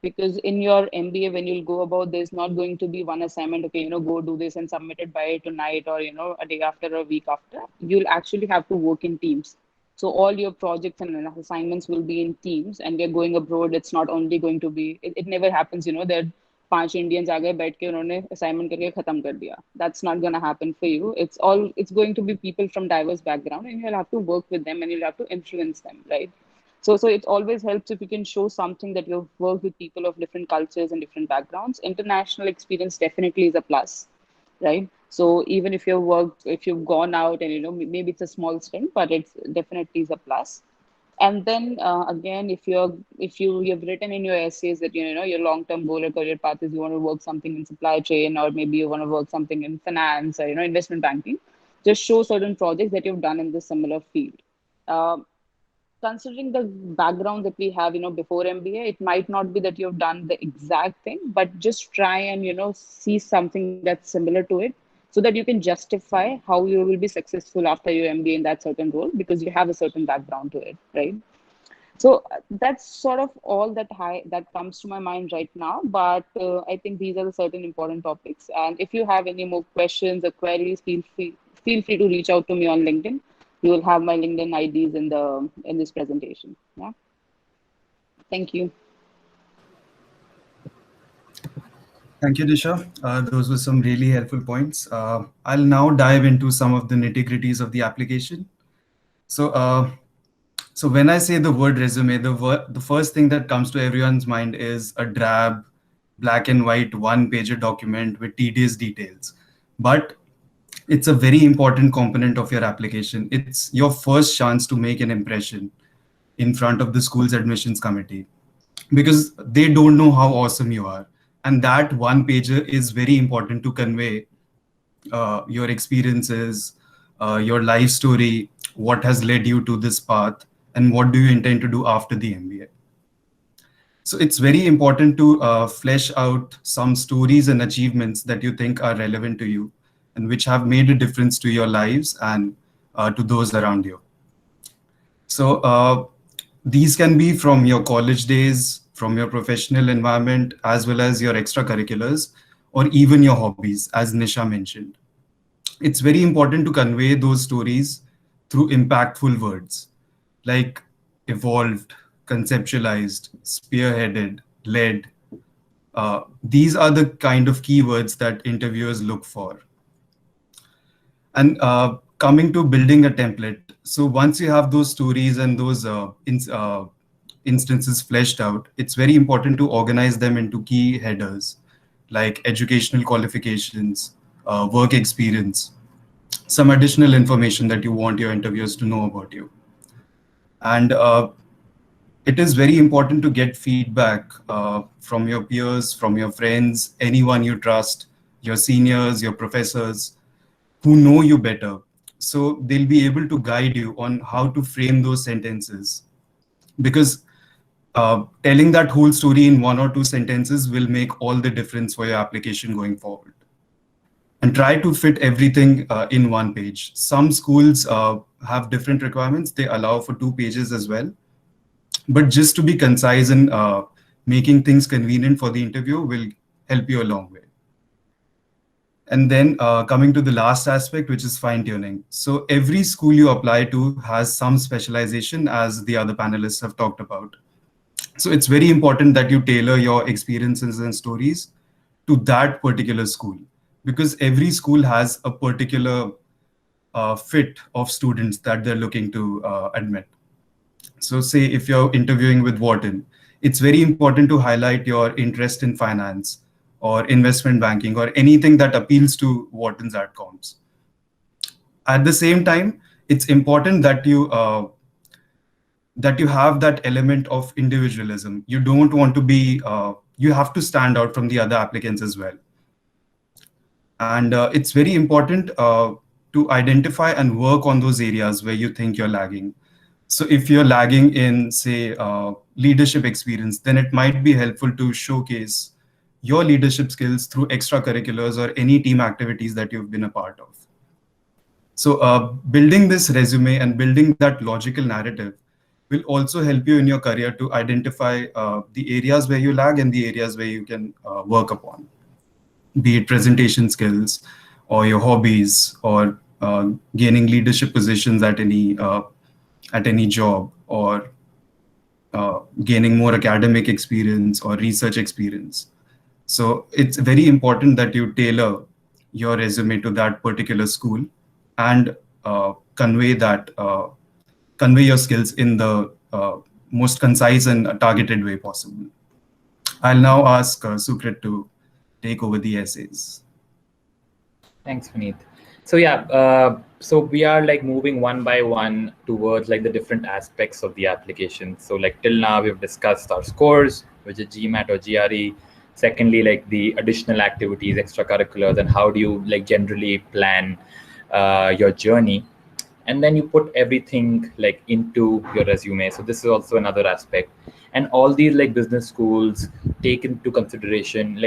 Because in your MBA, when you'll go about, there's not going to be one assignment, okay, go do this and submit it by tonight or a day after or a week after. You'll actually have to work in teams. So all your projects and assignments will be in teams, and we're going abroad. It's not only going to be, it never happens, that 5 Indians आ गए बैठ के उन्होंने assignment करके खत्म कर दिया. That's not going to happen for you. It's going to be people from diverse background, and you'll have to work with them and you'll have to influence them, right? So it always helps if you can show something that you've worked with people of different cultures and different backgrounds. International experience definitely is a plus, right? So even if you've gone out and maybe it's a small stint, but it's definitely is a plus. And then again, if you've written in your essays that your long-term goal or career path is you want to work something in supply chain, or maybe you want to work something in finance or investment banking, just show certain projects that you've done in this similar field. Considering the background that we have, before MBA, it might not be that you've done the exact thing, but just try and see something that's similar to it, so that you can justify how you will be successful after your MBA in that certain role, because you have a certain background to it, right? So that's sort of all that comes to my mind right now. But I think these are the certain important topics. And if you have any more questions or queries, feel free to reach out to me on LinkedIn. You will have my LinkedIn IDs in this presentation. Yeah. Thank you. Thank you, Disha. Those were some really helpful points. I'll now dive into some of the nitty-gritties of the application. So when I say the word resume, the first thing that comes to everyone's mind is a drab, black and white one-pager document with tedious details. But it's a very important component of your application. It's your first chance to make an impression in front of the school's admissions committee, because they don't know how awesome you are. And that one pager is very important to convey your experiences, your life story, what has led you to this path, and what do you intend to do after the MBA. So it's very important to flesh out some stories and achievements that you think are relevant to you and which have made a difference to your lives and to those around you. So these can be from your college days, from your professional environment, as well as your extracurriculars, or even your hobbies, as Nisha mentioned. It's very important to convey those stories through impactful words like evolved, conceptualized, spearheaded, led. These are the kind of keywords that interviewers look for. And coming to building a template. So once you have those stories and those instances fleshed out, it's very important to organize them into key headers like educational qualifications, work experience, some additional information that you want your interviewers to know about you. And it is very important to get feedback from your peers, from your friends, anyone you trust, your seniors, your professors, who know you better. So they'll be able to guide you on how to frame those sentences. Because telling that whole story in 1 or 2 sentences will make all the difference for your application going forward. And try to fit everything in 1 page. Some schools have different requirements. They allow for 2 pages as well. But just to be concise and making things convenient for the interview will help you a long way. And then coming to the last aspect, which is fine tuning. So every school you apply to has some specialization, as the other panelists have talked about. So it's very important that you tailor your experiences and stories to that particular school, because every school has a particular fit of students that they're looking to admit. So say if you're interviewing with Wharton, it's very important to highlight your interest in finance or investment banking or anything that appeals to Wharton's outcomes. At the same time, it's important that you have that element of individualism. You don't want to be, you have to stand out from the other applicants as well. And it's very important to identify and work on those areas where you think you're lagging. So if you're lagging in, say, leadership experience, then it might be helpful to showcase your leadership skills through extracurriculars or any team activities that you've been a part of. So building this resume and building that logical narrative will also help you in your career to identify the areas where you lag and the areas where you can work upon, be it presentation skills or your hobbies or gaining leadership positions at any job, or gaining more academic experience or research experience. So it's very important that you tailor your resume to that particular school and convey your skills in the most concise and targeted way possible. I'll now ask Sukrit to take over the essays. Thanks, Vineet. So yeah, so we are like moving one by one towards like the different aspects of the application. So like till now we've discussed our scores, which is GMAT or GRE. Secondly, like the additional activities, extracurriculars, and how do you like generally plan your journey. And then you put everything like into your resume. So this is also another aspect. And all these like business schools take into consideration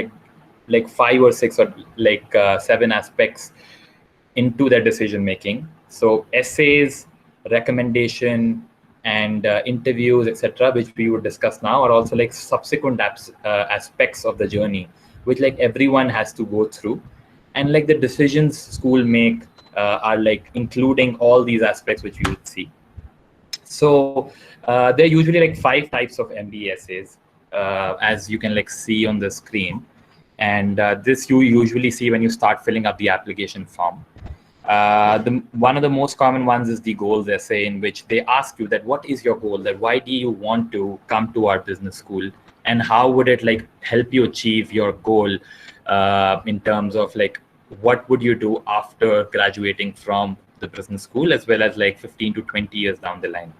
like 5 or 6 or like 7 aspects into their decision making. So essays, recommendation, and interviews, etc., which we would discuss now, are also like subsequent aspects of the journey, which like everyone has to go through. And like the decisions school make are like including all these aspects which you would see. So there are usually like 5 types of MBA essays, as you can like see on the screen. And this you usually see when you start filling up the application form. One of the most common ones is the goals essay, in which they ask you that what is your goal, that why do you want to come to our business school, and how would it like help you achieve your goal in terms of like what would you do after graduating from the business school, as well as like 15 to 20 years down the line.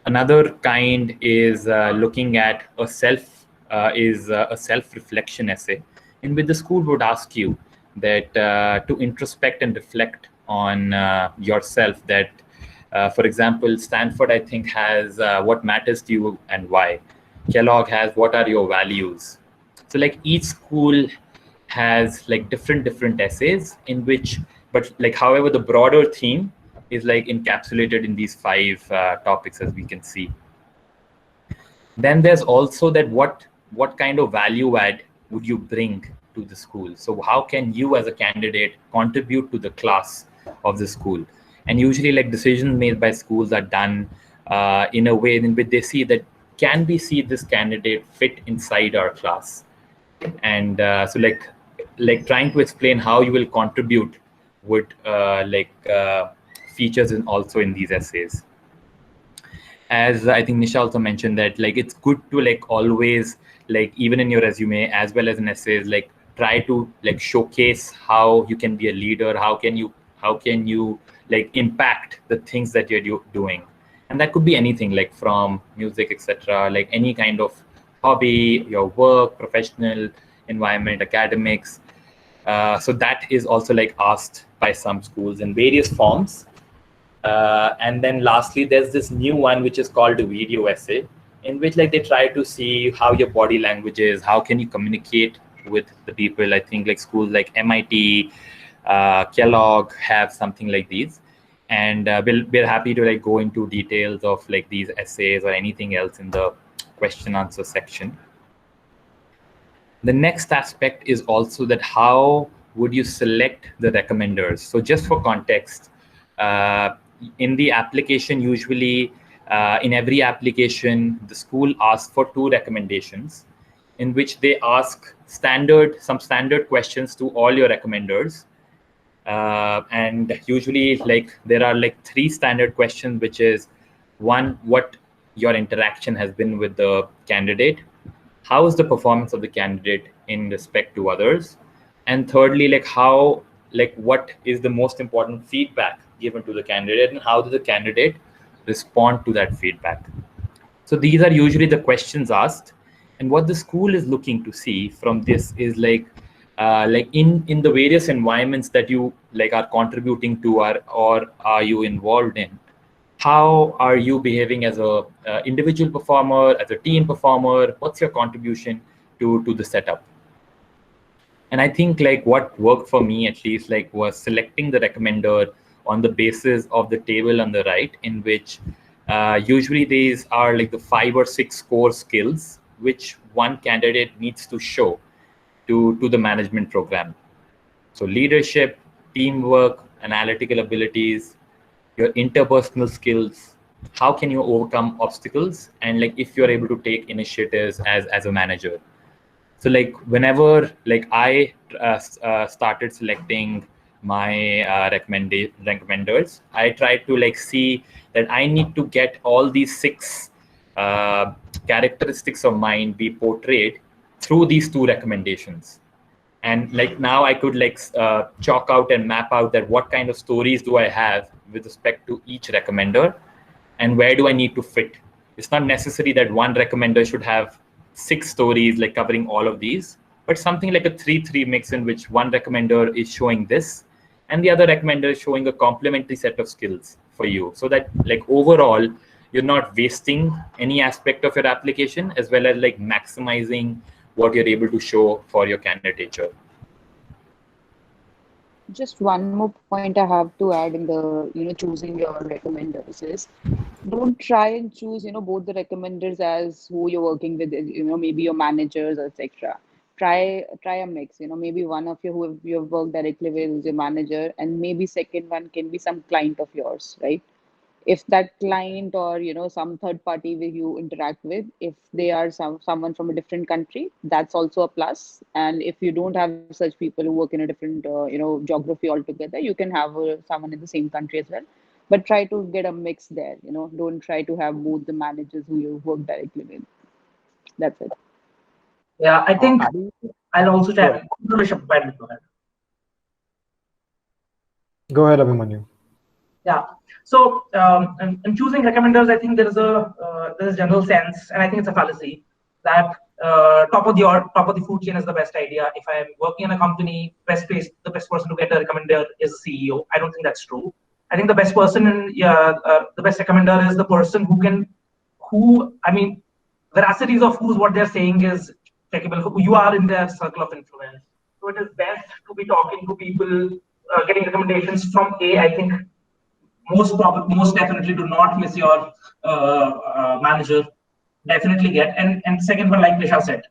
Another kind is looking at a self-reflection essay, in which the school would ask you that to introspect and reflect on yourself. That, for example, Stanford, I think, has what matters to you and why. Kellogg has what are your values. So like each school has like different essays in which, but like however the broader theme is like encapsulated in these 5 topics, as we can see. Then there's also that what kind of value add would you bring to the school? So how can you as a candidate contribute to the class of the school? And usually like decisions made by schools are done in a way in which they see that can we see this candidate fit inside our class? And so like trying to explain how you will contribute would features also in these essays. As I think Nisha also mentioned, that like it's good to like always like even in your resume as well as in essays, like try to like showcase how you can be a leader, how can you like impact the things that you're doing. And that could be anything, like from music, etc., like any kind of hobby, your work, professional environment, academics. So that is also like asked by some schools in various forms. And then lastly, there's this new one which is called a video essay, in which like they try to see how your body language is, how can you communicate with the people. I think like schools like MIT, Kellogg have something like these. And we're happy to like go into details of like these essays or anything else in the question answer section. The next aspect is also that how would you select the recommenders? So just for context, in the application, usually in every application, the school asks for 2 recommendations in which they ask some standard questions to all your recommenders. And usually there are 3 standard questions, which is 1, what your interaction has been with the candidate, how is the performance of the candidate in respect to others, and thirdly, what is the most important feedback given to the candidate, and how does the candidate respond to that feedback. So these are usually the questions asked, and what the school is looking to see from this is in the various environments that you are contributing to or are you involved in, how are you behaving as a individual performer, as a team performer, what's your contribution to the setup. And I think what worked for me at least was selecting the recommender on the basis of the table on the right, in which usually these are the 5 or 6 core skills which one candidate needs to show to the management program. So leadership, teamwork, analytical abilities, your interpersonal skills, how can you overcome obstacles, and if you're able to take initiatives as a manager. So whenever I started selecting my recommenders, I tried to see that I need to get all these 6 characteristics of mine be portrayed through these 2 recommendations. And now I could chalk out and map out that what kind of stories do I have with respect to each recommender, and where do I need to fit. It's not necessary that one recommender should have 6 stories covering all of these, but something like a 3-3 mix in which one recommender is showing this and the other recommender is showing a complementary set of skills for you, so that overall you're not wasting any aspect of your application, as well as maximizing what you're able to show for your candidature. Just one more point I have to add in the, choosing your recommenders is, don't try and choose, both the recommenders as who you're working with, maybe your managers, etc. Try a mix, maybe one of you who you've worked directly with is your manager, and maybe second one can be some client of yours, right? If that client or some third party where you interact with, if they are someone from a different country, that's also a plus. And if you don't have such people who work in a different geography altogether, you can have someone in the same country as well, but try to get a mix there. Don't try to have both the managers who you work directly with. That's it. Yeah, I think I'll also Go ahead. Go ahead, Abhimanyu. Yeah. So in choosing recommenders, I think there's a general sense, and I think it's a fallacy, that top of the food chain is the best idea. If I'm working in a company, the best person to get a recommender is the CEO. I don't think that's true. I think the best person the best recommender is the person veracities of what they're saying is checkable. Who you are in their circle of influence. So it is best to be talking to people, getting recommendations from I think most definitely do not miss your manager. Definitely get. And second one, like Nisha said,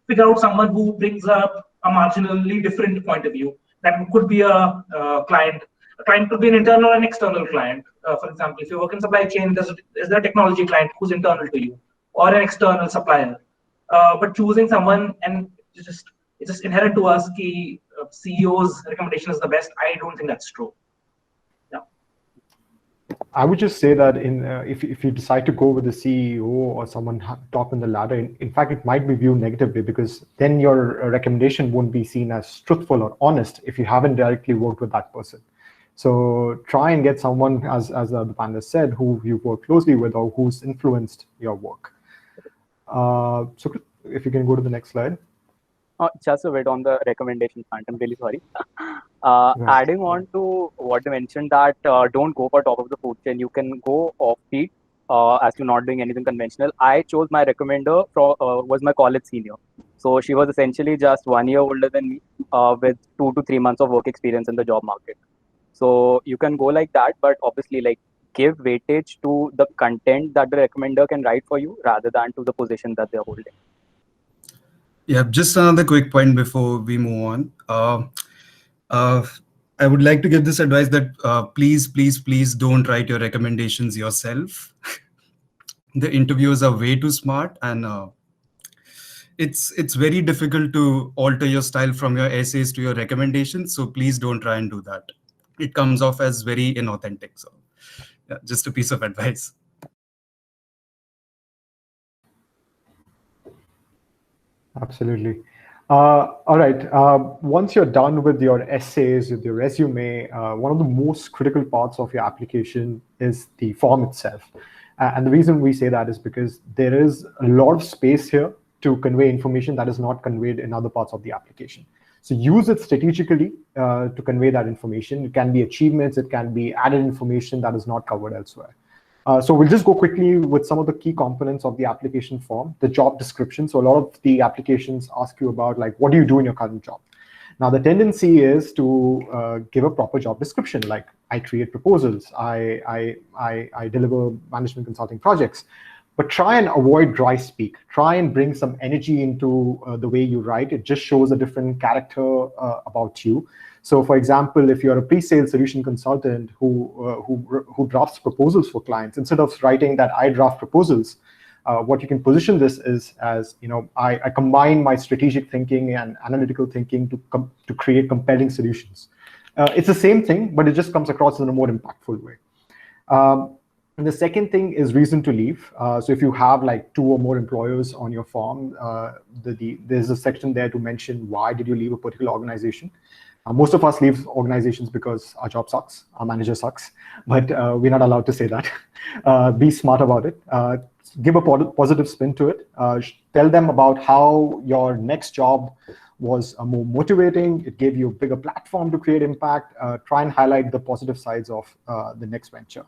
figure out someone who brings up a marginally different point of view. That could be a client. A client could be an internal and external client. For example, if you work in supply chain, is there a technology client who's internal to you, or an external supplier? But choosing someone, and it's just inherent to us that CEO's recommendation is the best. I don't think that's true. I would just say that if you decide to go with the CEO or someone top in the ladder, in fact, it might be viewed negatively, because then your recommendation won't be seen as truthful or honest if you haven't directly worked with that person. So try and get someone, as the panelist said, who you work closely with or who's influenced your work. So if you can go to the next slide. Just a bit on the recommendation front. I'm really sorry. Adding on to what you mentioned, that don't go for top of the food chain. You can go offbeat as to not doing anything conventional. I chose my recommender was my college senior. So she was essentially just 1 year older than me with 2 to 3 months of work experience in the job market. So you can go like that, but obviously give weightage to the content that the recommender can write for you rather than to the position that they're holding. Yeah, just another quick point before we move on. I would like to give this advice that please don't write your recommendations yourself. The interviewers are way too smart, and it's very difficult to alter your style from your essays to your recommendations. So please don't try and do that. It comes off as very inauthentic. So yeah, just a piece of advice. Absolutely. All right. Once you're done with your essays, with your resume, one of the most critical parts of your application is the form itself. And the reason we say that is because there is a lot of space here to convey information that is not conveyed in other parts of the application. So use it strategically to convey that information. It can be achievements, it can be added information that is not covered elsewhere. So we'll just go quickly with some of the key components of the application form, the job description. So a lot of the applications ask you about, like, what do you do in your current job? Now, the tendency is to give a proper job description, like I create proposals, I deliver management consulting projects. But try and avoid dry speak. Try and bring some energy into the way you write. It just shows a different character about you. So, for example, if you're a pre-sales solution consultant who drafts proposals for clients, instead of writing that I draft proposals, what you can position this is as, I combine my strategic thinking and analytical thinking to create compelling solutions. It's the same thing, but it just comes across in a more impactful way. And the second thing is reason to leave. So if you have like 2 or more employers on your form, there's a section there to mention why did you leave a particular organization. Most of us leave organizations because our job sucks, our manager sucks, but we're not allowed to say that. Be smart about it. Give a positive spin to it. Tell them about how your next job was more motivating. It gave you a bigger platform to create impact. Try and highlight the positive sides of the next venture.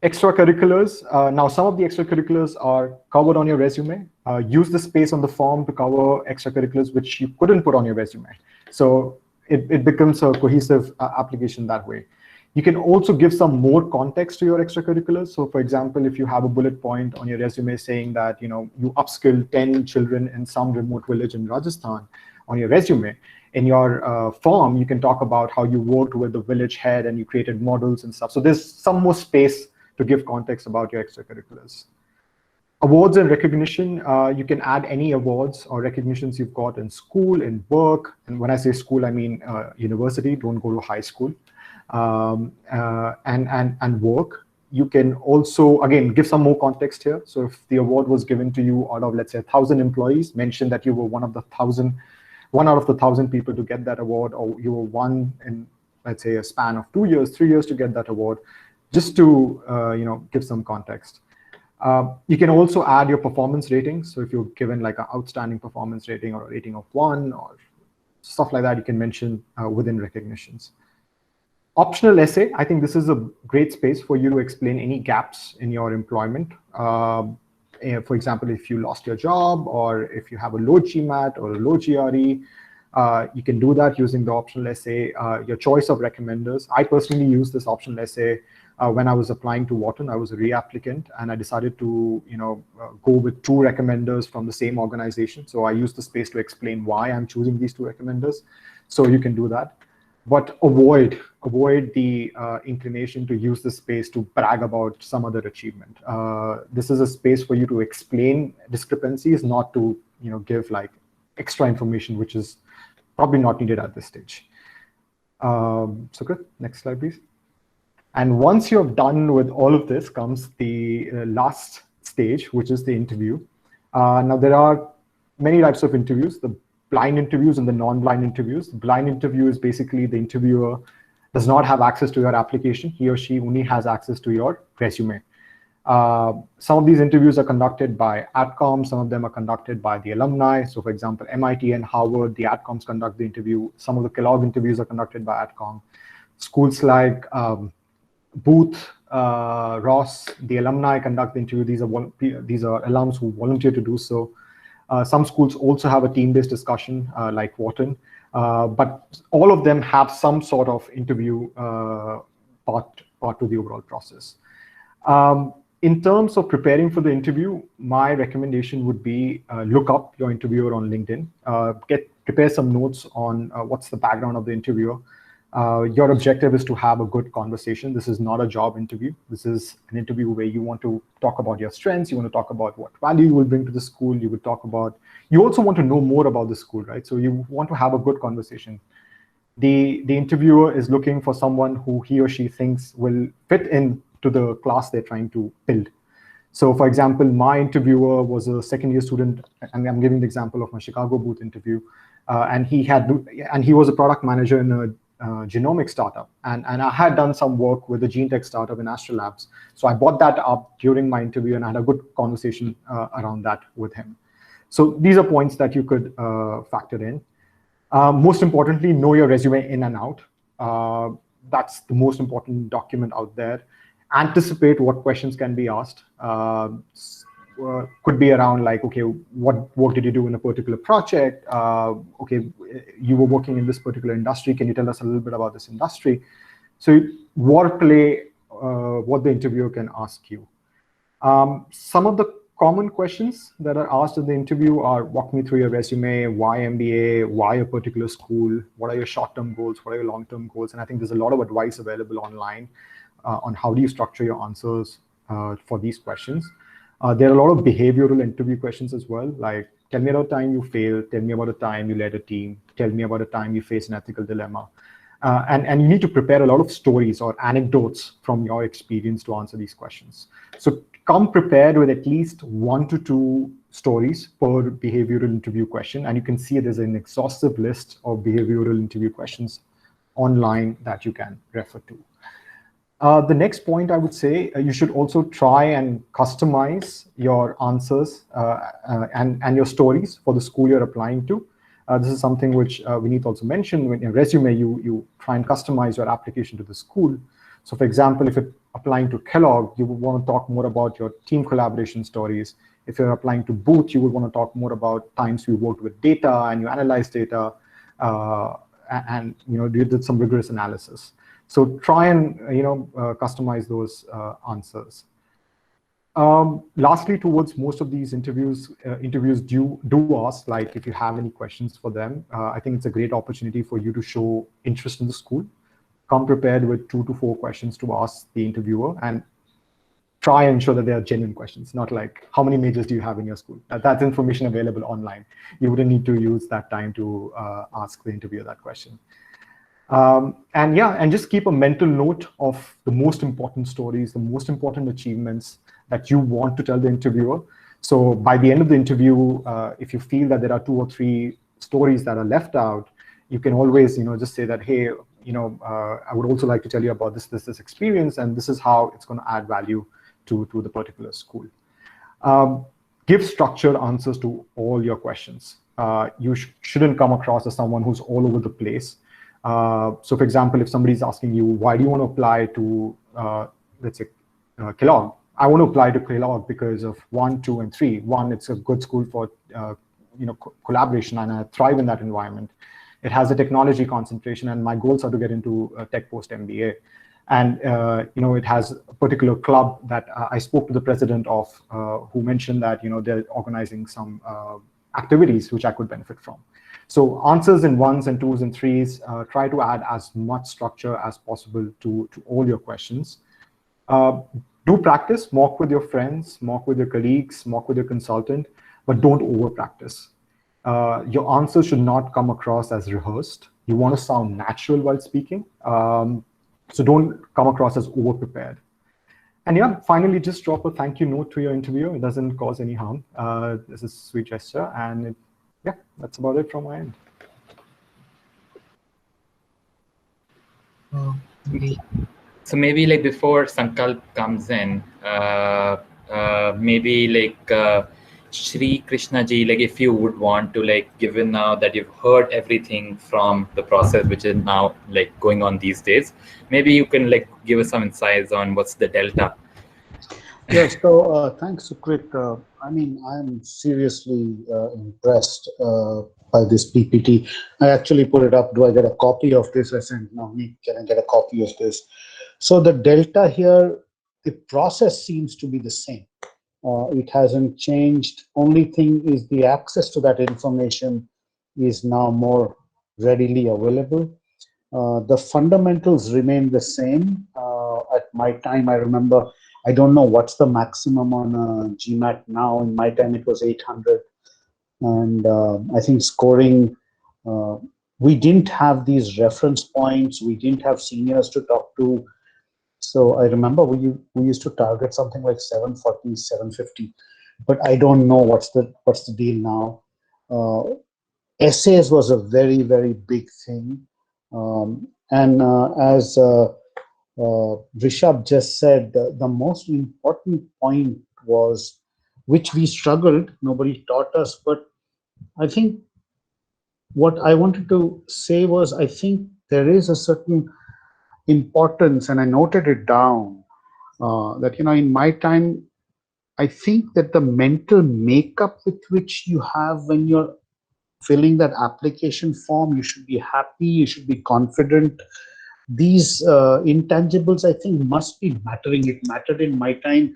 Extracurriculars. Now, some of the extracurriculars are covered on your resume. Use the space on the form to cover extracurriculars which you couldn't put on your resume. So it becomes a cohesive application that way. You can also give some more context to your extracurriculars. So for example, if you have a bullet point on your resume saying that you upskilled 10 children in some remote village in Rajasthan on your resume, in your form, you can talk about how you worked with the village head and you created models and stuff. So there's some more space to give context about your extracurriculars. Awards and recognition, you can add any awards or recognitions you've got in school, in work. And when I say school, I mean university, don't go to high school. And work. You can also, again, give some more context here. So if the award was given to you out of, let's say, 1,000 employees, mention that you were one out of the 1,000 people to get that award, or you were one in, let's say, a span of 2 years, 3 years to get that award, just to give some context. You can also add your performance ratings. So if you're given like an outstanding performance rating or a rating of 1 or stuff like that, you can mention within recognitions. Optional essay, I think this is a great space for you to explain any gaps in your employment. For example, if you lost your job, or if you have a low GMAT or a low GRE, you can do that using the optional essay. Your choice of recommenders. I personally use this optional essay when I was applying to Wharton. I was a reapplicant, and I decided to go with 2 recommenders from the same organization. So I used the space to explain why I'm choosing these 2 recommenders. So you can do that. But avoid the inclination to use the space to brag about some other achievement. This is a space for you to explain discrepancies, not to give like extra information, which is probably not needed at this stage. Sukrit, next slide, please. And once you're done with all of this comes the last stage, which is the interview. Now, there are many types of interviews. The blind interviews and the non-blind interviews. The blind interview is basically the interviewer does not have access to your application. He or she only has access to your resume. Some of these interviews are conducted by AdCom. Some of them are conducted by the alumni. So for example, MIT and Harvard, the AdComs conduct the interview. Some of the Kellogg interviews are conducted by AdCom. Schools like Booth, Ross, the alumni conduct the interview. These are alums who volunteer to do so. Some schools also have a team-based discussion like Wharton, but all of them have some sort of interview part to the overall process. In terms of preparing for the interview, my recommendation would be look up your interviewer on LinkedIn, prepare some notes on what's the background of the interviewer. Your objective is to have a good conversation. This is not a job interview. This is an interview where you want to talk about your strengths. You want to talk about what value you will bring to the school. You also want to know more about the school, right? So you want to have a good conversation. The interviewer is looking for someone who he or she thinks will fit in to the class they're trying to build. So for example, my interviewer was a second-year student, and I'm giving the example of my Chicago booth interview, and he was a product manager in a genomic startup, and I had done some work with a gene tech startup in Astrolabs. So I brought that up during my interview, and I had a good conversation around that with him. So these are points that you could factor in. Most importantly, know your resume in and out. That's the most important document out there. Anticipate what questions can be asked. Could be around like, okay, what work did you do in a particular project? Okay, you were working in this particular industry. Can you tell us a little bit about this industry? So wordplay, what the interviewer can ask you. Some of the common questions that are asked in the interview are, walk me through your resume, why MBA, why a particular school, what are your short-term goals, what are your long-term goals? And I think there's a lot of advice available online on how do you structure your answers for these questions. There are a lot of behavioral interview questions as well, like tell me about a time you failed, tell me about a time you led a team, tell me about a time you faced an ethical dilemma. And you need to prepare a lot of stories or anecdotes from your experience to answer these questions. So come prepared with at least 1 to 2 stories per behavioral interview question. And you can see there's an exhaustive list of behavioral interview questions online that you can refer to. The next point I would say, you should also try and customize your answers and your stories for the school you're applying to. This is something which Vineet also mentioned. When in your resume, you try and customize your application to the school. So for example, if you're applying to Kellogg, you would want to talk more about your team collaboration stories. If you're applying to Booth, you would want to talk more about times you worked with data and you analyzed data and you did some rigorous analysis. So try and customize those answers. Lastly, towards most of these interviews do ask, like, if you have any questions for them. I think it's a great opportunity for you to show interest in the school. Come prepared with 2 to 4 questions to ask the interviewer, and try and ensure that they are genuine questions, not like, how many majors do you have in your school? That's information available online. You wouldn't need to use that time to ask the interviewer that question. And just keep a mental note of the most important stories, the most important achievements that you want to tell the interviewer. So by the end of the interview, if you feel that there are 2 or 3 stories that are left out, you can always just say that, hey, I would also like to tell you about this experience, and this is how it's going to add value to the particular school. Give structured answers to all your questions. You shouldn't come across as someone who's all over the place. So for example, if somebody's asking you, why do you want to apply to, let's say, Kellogg? I want to apply to Kellogg because of 1, 2, and 3. 1, it's a good school for collaboration, and I thrive in that environment. It has a technology concentration, and my goals are to get into tech post MBA. And it has a particular club that I spoke to the president of, who mentioned that they're organizing some activities which I could benefit from. So answers in 1s and 2s and 3s. Try to add as much structure as possible to all your questions. Do practice, mock with your friends, mock with your colleagues, mock with your consultant, but don't over practice. Your answers should not come across as rehearsed. You want to sound natural while speaking. So don't come across as over prepared. And finally, just drop a thank you note to your interviewer. It doesn't cause any harm. This is a sweet gesture, and that's about it from my end. So maybe like before Sankalp comes in, maybe like Shri Krishna ji, like if you would want to, like, given now that you've heard everything from the process which is now like going on these days, maybe you can like give us some insights on what's the delta. Yes, so thanks, Sukrit. I mean, I'm seriously impressed by this PPT. I actually put it up. Do I get a copy of this? I sent Navneet, can I get a copy of this? So the delta here the process seems to be the same. It hasn't changed. Only thing is the access to that information is now more readily available. The fundamentals remain the same. At my time, I remember, I don't know what's the maximum on GMAT now. In my time, it was 800. And I think scoring, we didn't have these reference points. We didn't have seniors to talk to. So I remember we used to target something like 740, 750. But I don't know what's the deal now. Essays was a very, very big thing. And as Rishabh just said, the most important point was, which we struggled, nobody taught us, but I think what I wanted to say was, I think there is a certain importance, and I noted it down, that, in my time, I think that the mental makeup with which you have when you're filling that application form, you should be happy, you should be confident. These intangibles, I think, must be mattering. It mattered in my time.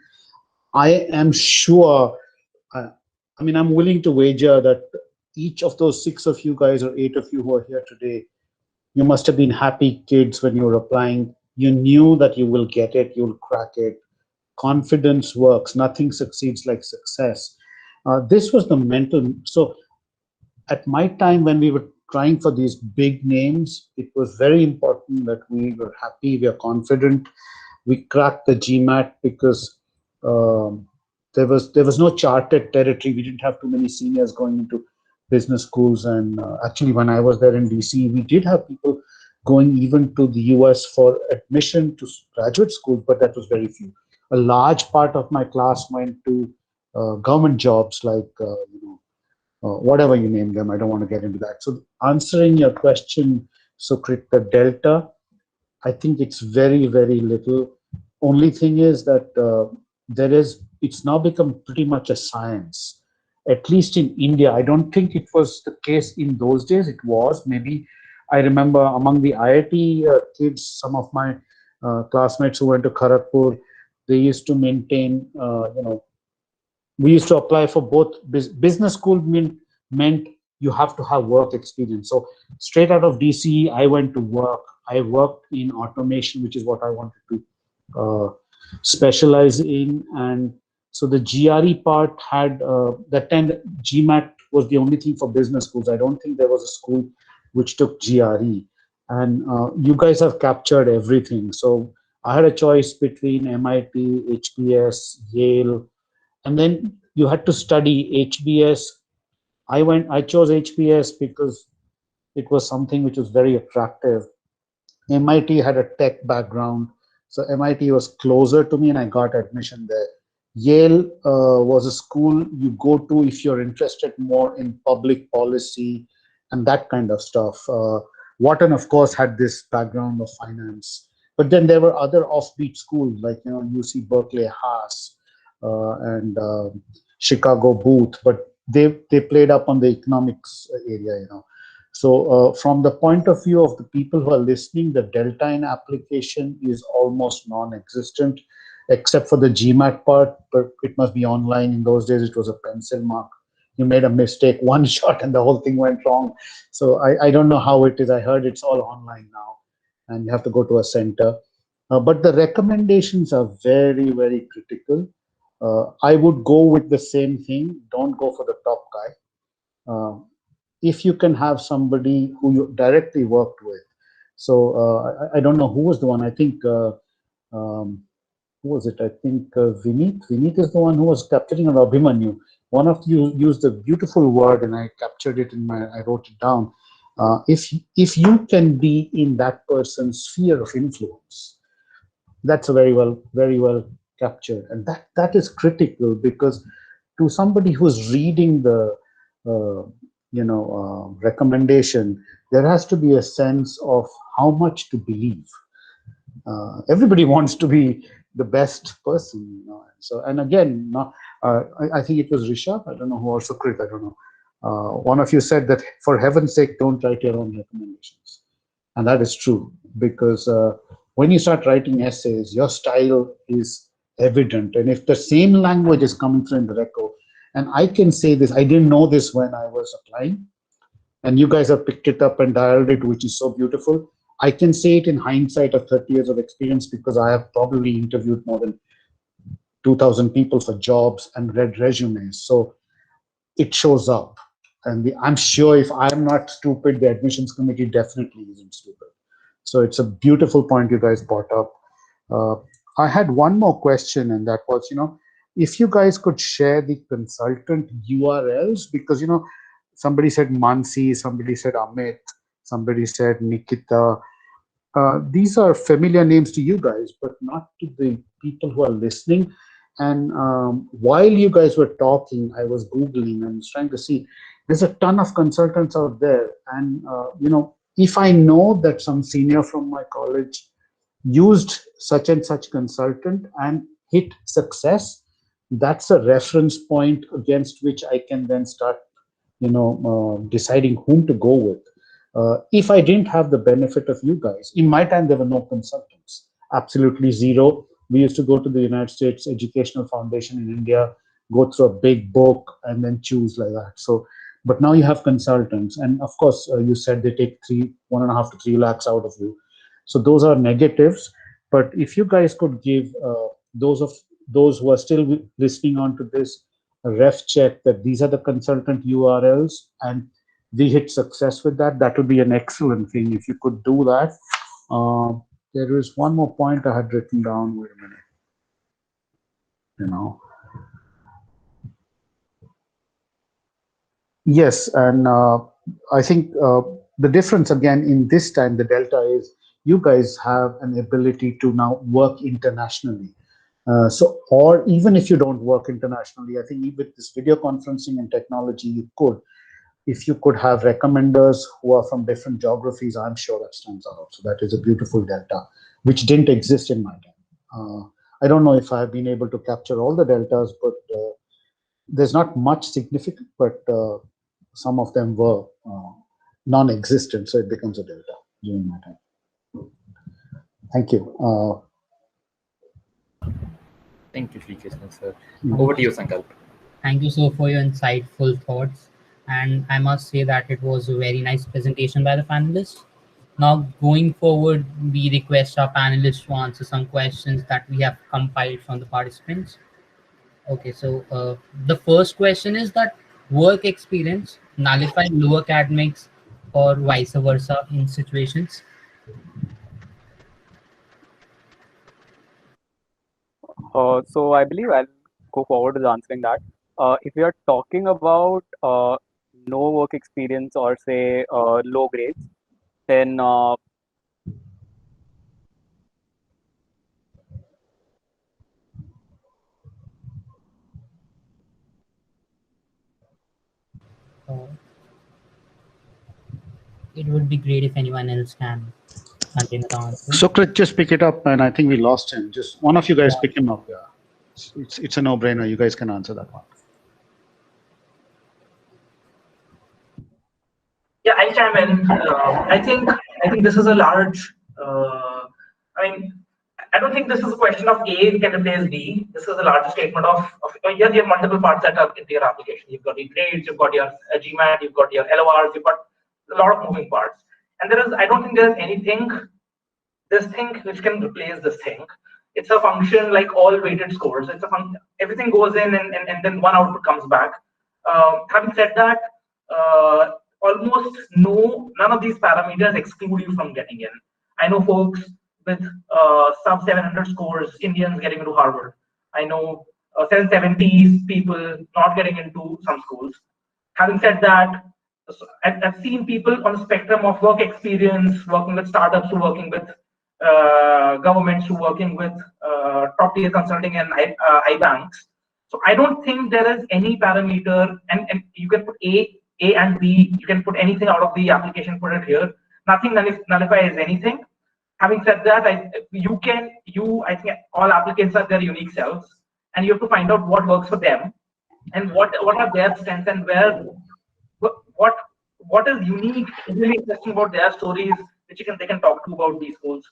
I am sure, I'm willing to wager that each of those 6 of you guys or 8 of you who are here today, you must have been happy kids when you were applying. You knew that you will get it, you'll crack it. Confidence works. Nothing succeeds like success. This was the mental. So at my time, when we were trying for these big names, it was very important that we were happy, we are confident. We cracked the GMAT because there was no charted territory. We didn't have too many seniors going into business schools. And actually, when I was there in DC, we did have people going even to the US for admission to graduate schools, but that was very few. A large part of my class went to government jobs, like whatever you name them. I don't want to get into that. So answering your question, Sukrit, the delta, I think it's very, very little. Only thing is that it's now become pretty much a science, at least in India. I don't think it was the case in those days. It was, maybe. I remember among the IIT kids, some of my classmates who went to Kharagpur, they used to maintain, we used to apply for both. Business school meant you have to have work experience. So straight out of DCE, I went to work. I worked in automation, which is what I wanted to specialize in. And so the GRE part had, that time GMAT was the only thing for business schools. I don't think there was a school which took GRE. And you guys have captured everything. So I had a choice between MIT, HBS, Yale, and then you had to study HBS. I chose HBS because it was something which was very attractive. MIT had a tech background, so MIT was closer to me, and I got admission there. Yale was a school you go to if you're interested more in public policy and that kind of stuff. Wharton, of course, had this background of finance, but then there were other offbeat schools like UC Berkeley, Haas, and Chicago Booth, but they played up on the economics area, So from the point of view of the people who are listening, the delta in application is almost non-existent, except for the GMAT part, but it must be online. In those days, it was a pencil mark. You made a mistake, one shot, and the whole thing went wrong. So I don't know how it is. I heard it's all online now, and you have to go to a center. But the recommendations are very, very critical. I would go with the same thing. Don't go for the top guy. If you can have somebody who you directly worked with. So I don't know who was the one. I think, who was it? I think Vineet. Vineet is the one who was capturing an Abhimanyu. One of you used a beautiful word, and I captured it I wrote it down. If you can be in that person's sphere of influence, that's a very well captured, and that is critical, because to somebody who's reading the recommendation, there has to be a sense of how much to believe. Everybody wants to be the best person, So, and again, I think it was Rishabh. I don't know who, or Sukrit. I don't know. One of you said that for heaven's sake, don't write your own recommendations, and that is true, because when you start writing essays, your style is evident. And if the same language is coming through in the record, and I can say this, I didn't know this when I was applying, and you guys have picked it up and dialed it, which is so beautiful. I can say it in hindsight of 30 years of experience because I have probably interviewed more than 2,000 people for jobs and read resumes. So it shows up. And I'm sure if I'm not stupid, the admissions committee definitely isn't stupid. So it's a beautiful point you guys brought up. I had one more question, and that was, if you guys could share the consultant URLs, because, somebody said Mansi, somebody said Amit, somebody said Nikita. These are familiar names to you guys, but not to the people who are listening. And while you guys were talking, I was Googling and was trying to see, there's a ton of consultants out there. And, if I know that some senior from my college used such and such consultant and hit success, that's a reference point against which I can then start, deciding whom to go with. If I didn't have the benefit of you guys, in my time, there were no consultants, absolutely zero. We used to go to the United States Educational Foundation in India, go through a big book and then choose like that. So, but now you have consultants. And of course, you said they take 1.5 to 3 lakhs out of you. So those are negatives. But if you guys could give those who are still listening on to this a ref check that these are the consultant URLs and we hit success with that, that would be an excellent thing if you could do that. There is one more point I had written down. Wait a minute. Yes, and I think the difference again in this time, the delta is you guys have an ability to now work internationally. Or even if you don't work internationally, I think with this video conferencing and technology, you could. If you could have recommenders who are from different geographies, I'm sure that stands out. So that is a beautiful delta, which didn't exist in my time. I don't know if I've been able to capture all the deltas, but there's not much significant, but some of them were non-existent. So it becomes a delta during my time. Thank you. Thank you, Sri Krishna, sir. Over to you, Sankalp. Thank you, sir, for your insightful thoughts. And I must say that it was a very nice presentation by the panelists. Now, going forward, we request our panelists to answer some questions that we have compiled from the participants. Okay, so the first question is that work experience nullify low academics or vice versa in situations? So I believe I'll go forward with answering that. If we are talking about no work experience or say low grades, then it would be great if anyone else can continue the answer. Sukrit, just pick it up, and I think we lost him. Just one of you guys pick him up. Yeah, it's a no-brainer. You guys can answer that one. Yeah, I'll chime in. I think this is a large. I don't think this is a question of A can replace B. This is a larger statement of yeah, you have multiple parts that are into your application. You've got your grades, you've got your GMAT, you've got your LORs, you've got a lot of moving parts. And I don't think there's this thing which can replace this thing. It's a function like all weighted scores. It's a function, everything goes in and then one output comes back. Having said that, almost none of these parameters exclude you from getting in. I know folks with sub 700 scores, Indians getting into Harvard. I know 770s people not getting into some schools. Having said that, I've seen people on the spectrum of work experience, working with startups to working with governments to working with top tier consulting and iBanks. So I don't think there is any parameter, and you can put A and B, you can put anything out of the application, put it here. Nothing nullifies anything. Having said that, I think all applicants are their unique selves, and you have to find out what works for them, and what are their strengths, and what is unique, really interesting about their stories, which they can talk to about these schools.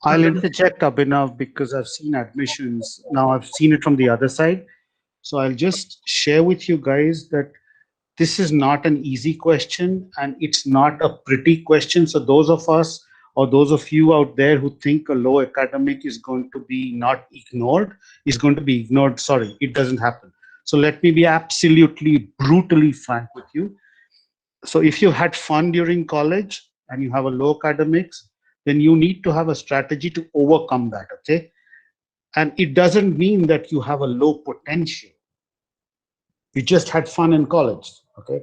I'll interject, Abhinav, because I've seen admissions. Now I've seen it from the other side. So I'll just share with you guys that this is not an easy question and it's not a pretty question. So those of us or those of you out there who think a low academic is going to be not ignored, is going to be ignored. Sorry, it doesn't happen. So let me be absolutely brutally frank with you. So if you had fun during college and you have a low academics, then you need to have a strategy to overcome that, okay? And it doesn't mean that you have a low potential. You just had fun in college, okay?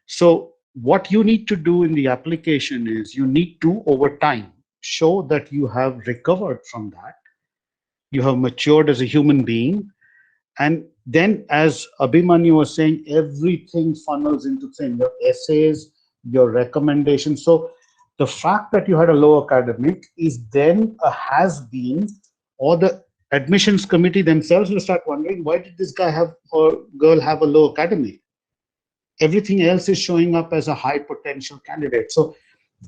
So what you need to do in the application is you need to, over time, show that you have recovered from that. You have matured as a human being. And then, as Abhimanyu was saying, everything funnels into things, your essays, your recommendations. So the fact that you had a low academic is then a has been, or the admissions committee themselves will start wondering, why did this guy have or girl have a low academic? Everything else is showing up as a high potential candidate. So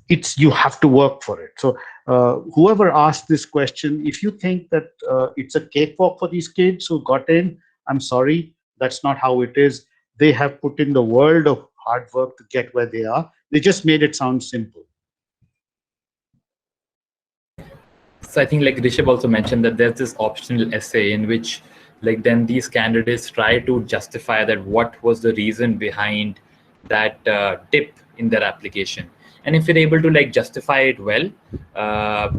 it's, you have to work for it. So whoever asked this question, if you think that it's a cakewalk for these kids who got in, I'm sorry, that's not how it is. They have put in the world of hard work to get where they are. They just made it sound simple. So I think like Rishabh also mentioned that there's this optional essay in which like then these candidates try to justify that what was the reason behind that dip in their application. And if you're able to like justify it well,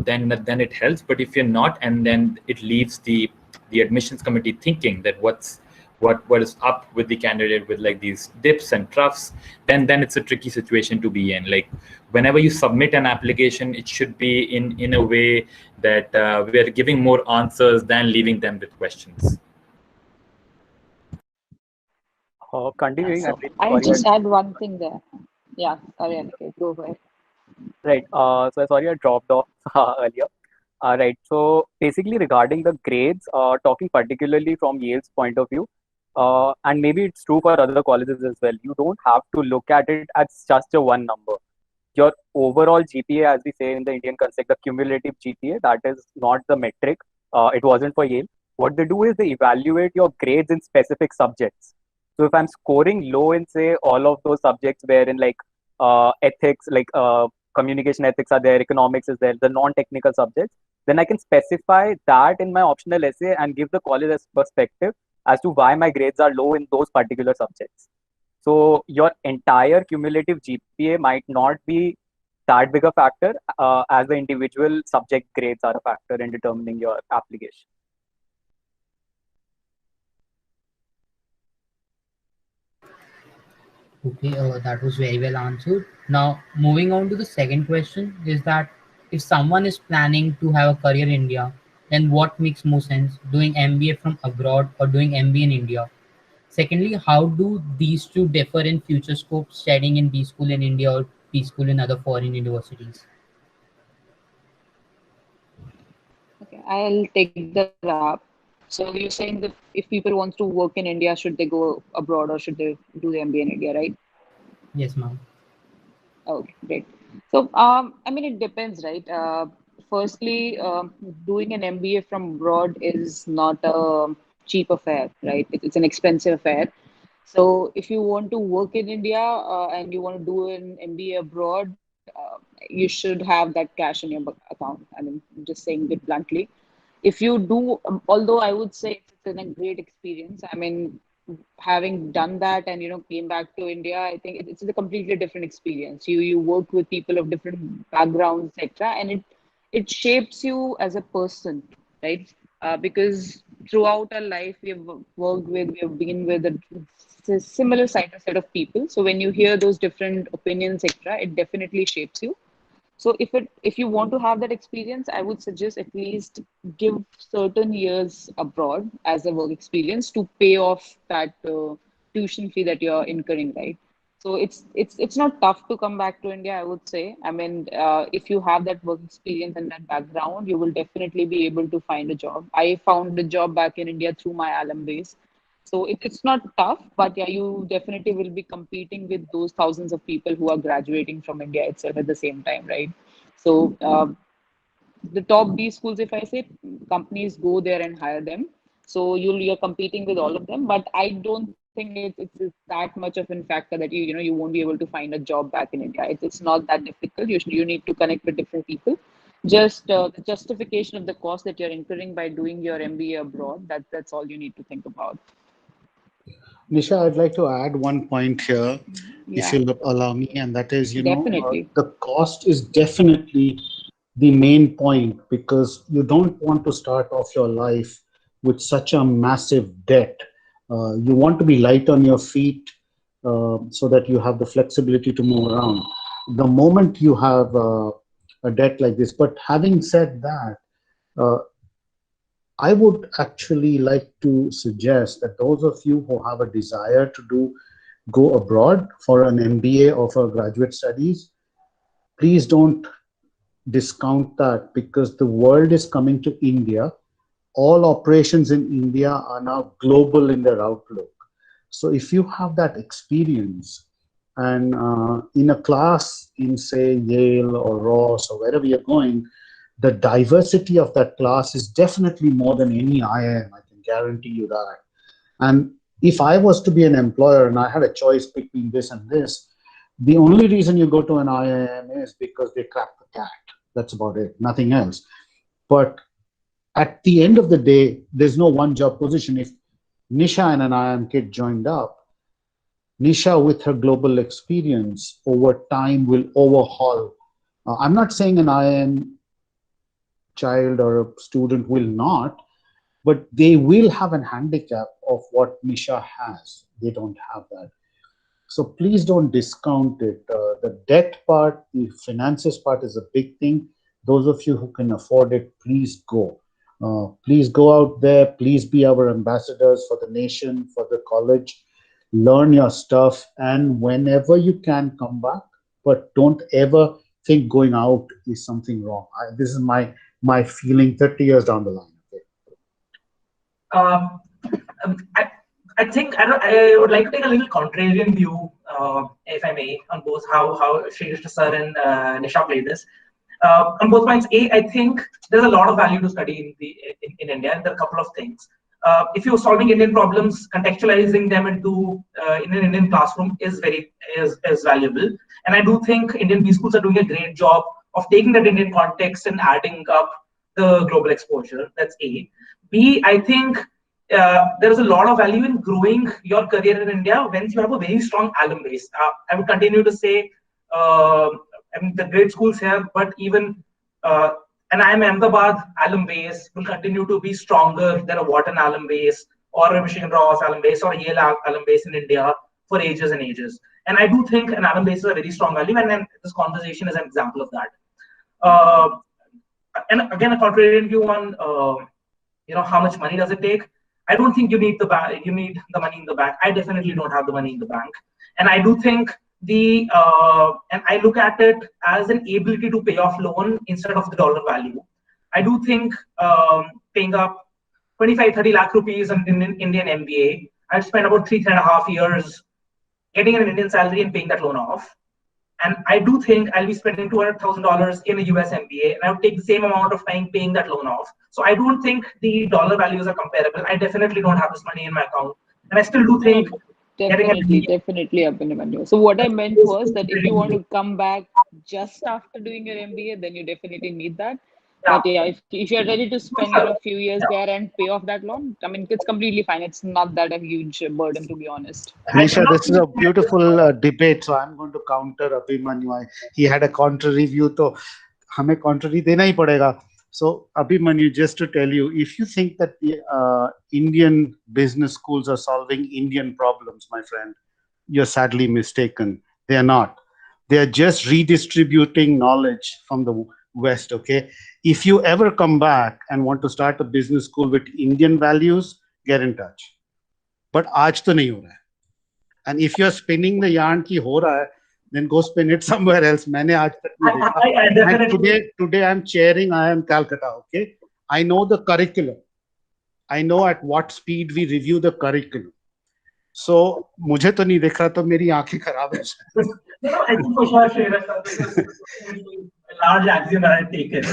then it helps. But if you're not, and then it leaves the admissions committee thinking that what is up with the candidate with like these dips and troughs, then it's a tricky situation to be in. Like whenever you submit an application, it should be in a way that we are giving more answers than leaving them with questions. Continuing, So I'm I'll really just sorry. add one thing there. Yeah, sorry, Aniket, go ahead. Right. So sorry I dropped off earlier. Right. So basically, regarding the grades, talking particularly from Yale's point of view, and maybe it's true for other colleges as well. You don't have to look at it as just a one number. Your overall GPA, as we say in the Indian context, the cumulative GPA, that is not the metric. It wasn't for Yale. What they do is they evaluate your grades in specific subjects. So if I'm scoring low in, say, all of those subjects wherein like ethics, like communication ethics are there, economics is there, the non-technical subjects, then I can specify that in my optional essay and give the college a perspective as to why my grades are low in those particular subjects. So your entire cumulative GPA might not be that big a factor as the individual subject grades are a factor in determining your application. Okay, that was very well answered. Now, moving on to the second question is that if someone is planning to have a career in India, then what makes more sense, doing MBA from abroad or doing MBA in India? Secondly, how do these two differ in future scope, studying in B school in India or B school in other foreign universities? Okay, I'll take that up. So you're saying that if people want to work in India, should they go abroad or should they do the MBA in India, right? Yes, ma'am. Okay, great. So, I mean, it depends, right? Firstly, doing an MBA from abroad is not a cheap affair, right? It's an expensive affair. So, if you want to work in India and you want to do an MBA abroad, you should have that cash in your account. I mean, I'm just saying it bluntly. If you do, although I would say it's been a great experience. I mean, having done that and came back to India, I think it's a completely different experience. You work with people of different backgrounds, etc., and it shapes you as a person, right? Because throughout our life we have worked with, we have been with a similar set of people. So when you hear those different opinions, etc., it definitely shapes you. So if you want to have that experience, I would suggest at least give certain years abroad as a work experience to pay off that tuition fee that you're incurring, right? So it's not tough to come back to India, I would say. I mean, if you have that work experience and that background, you will definitely be able to find a job. I found a job back in India through my alum base. So it's not tough, but yeah, you definitely will be competing with those thousands of people who are graduating from India itself at the same time, right? So the top B schools, if I say, companies go there and hire them. So you're competing with all of them, but I don't think it's that much of a factor that you won't be able to find a job back in India. It's not that difficult. You need to connect with different people. Just the justification of the cost that you're incurring by doing your MBA abroad. That's all you need to think about. Nisha, I'd like to add one point here, if Yeah, you'll allow me, and that is, definitely. the cost is definitely the main point, because you don't want to start off your life with such a massive debt. You want to be light on your feet, so that you have the flexibility to move around. The moment you have a debt like this, but having said that, uh, I would actually like to suggest that those of you who have a desire to go abroad for an MBA or for graduate studies, please don't discount that, because the world is coming to India. All operations in India are now global in their outlook. So if you have that experience, and in a class in, say, Yale or Ross or wherever you're going, the diversity of that class is definitely more than any IIM. I can guarantee you that. And if I was to be an employer and I had a choice between this and this, the only reason you go to an IIM is because they crack the cat. That's about it, nothing else. But at the end of the day, there's no one job position. If Nisha and an IIM kid joined up, Nisha, with her global experience, over time will overhaul. I'm not saying an IIM child or a student will not, but they will have an handicap of what Nisha has. They don't have that. So please don't discount it. The debt part, the finances part is a big thing. Those of you who can afford it, please go. Please go out there. Please be our ambassadors for the nation, for the college. Learn your stuff, and whenever you can, come back. But don't ever think going out is something wrong. This is my feeling 30 years down the line. Okay? I think I would like to take a little contrarian view, if I may, on both how Shreesh sir and Nisha played this. On both points, I think there's a lot of value to study in India, and there are a couple of things. If you're solving Indian problems, contextualizing them into in an Indian classroom is valuable. And I do think Indian B schools are doing a great job of taking that Indian context and adding up the global exposure. That's A. B, I think there is a lot of value in growing your career in India when you have a very strong alum base. I would continue to say, the great schools here, but even an IIM Ahmedabad alum base will continue to be stronger than a Wharton alum base or a Michigan Ross alum base or a Yale alum base in India for ages and ages. And I do think an alum base is a very strong value, and then this conversation is an example of that. And again, a contrarian view on how much money does it take. I don't think you need the money in the bank. I definitely don't have the money in the bank, and I do think and I look at it as an ability to pay off loan instead of the dollar value. I do think paying up 25-30 lakh rupees in Indian MBA, I'd spend about 3.5 years getting an Indian salary and paying that loan off. And I do think I'll be spending $200,000 in a US MBA, and I would take the same amount of time paying that loan off. So I don't think the dollar values are comparable. I definitely don't have this money in my account, and I still do think Definitely Abhinandan. So what I meant was that if you want to come back just after doing your MBA, then you definitely need that. But yeah, if you're ready to spend a few years there and pay off that loan, I mean, it's completely fine. It's not that a huge burden, to be honest. Nisha, this is a beautiful debate. So I'm going to counter Abhimanyu. He had a contrary view, so hame contrary dena hi padega. So Abhimanyu, just to tell you, if you think that the Indian business schools are solving Indian problems, my friend, you're sadly mistaken. They are not. They are just redistributing knowledge from the West, okay? If you ever come back and want to start a business school with Indian values, get in touch. But aaj to nahi ho raha hai. And if you're spinning the yarn ki ho raha hai, then go spin it somewhere else. Maine aaj tak nahi dekha. Today I'm chairing IIM Calcutta, okay? I know the curriculum. I know at what speed we review the curriculum. So मुझे तो नहीं दिख रहा, तो मेरी आंखें खराब है. No, I think for sure, Shreya, large axiom that I've taken.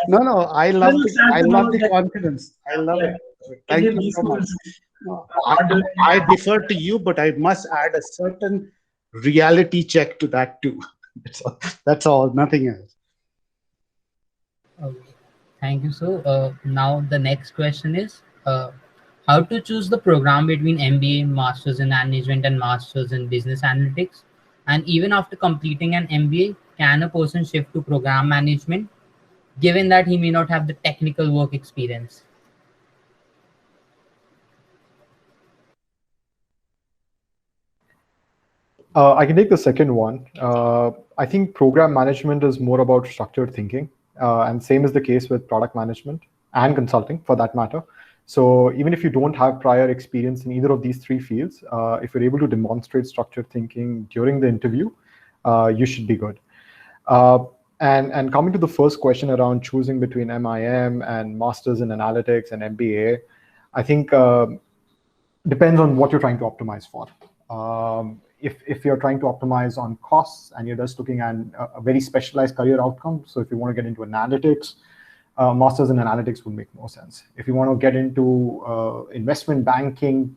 No, I love Little I sad to love know the that, confidence. I love yeah, it. Thank Indian you B so much. schools No, are doing I defer to you, but I must add a certain reality check to that too. That's all, nothing else. Okay. Thank you. So now the next question is how to choose the program between MBA, Masters in Management, and Masters in Business Analytics. And even after completing an MBA, can a person shift to program management given that he may not have the technical work experience? I can take the second one. I think program management is more about structured thinking, and same is the case with product management and consulting for that matter. So even if you don't have prior experience in either of these three fields, if you're able to demonstrate structured thinking during the interview, you should be good. And coming to the first question around choosing between MIM and Masters in Analytics and MBA, I think depends on what you're trying to optimize for. If you're trying to optimize on costs and you're just looking at a very specialized career outcome, so if you want to get into analytics, Masters in Analytics would make more sense. If you want to get into investment banking,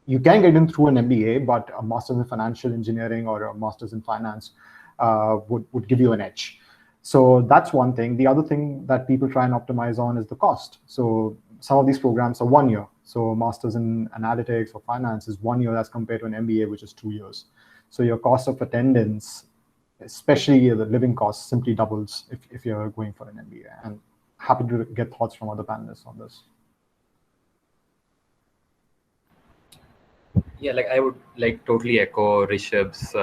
you can get in through an MBA, but a Masters in Financial Engineering or a Masters in Finance would give you an edge. So that's one thing. The other thing that people try and optimize on is the cost. So some of these programs are 1 year. So Masters in Analytics or Finance is 1 year as compared to an MBA, which is 2 years. So your cost of attendance, especially the living cost, simply doubles if you're going for an MBA. And happy to get thoughts from other panelists on this. Yeah, like I would like totally echo Rishabh's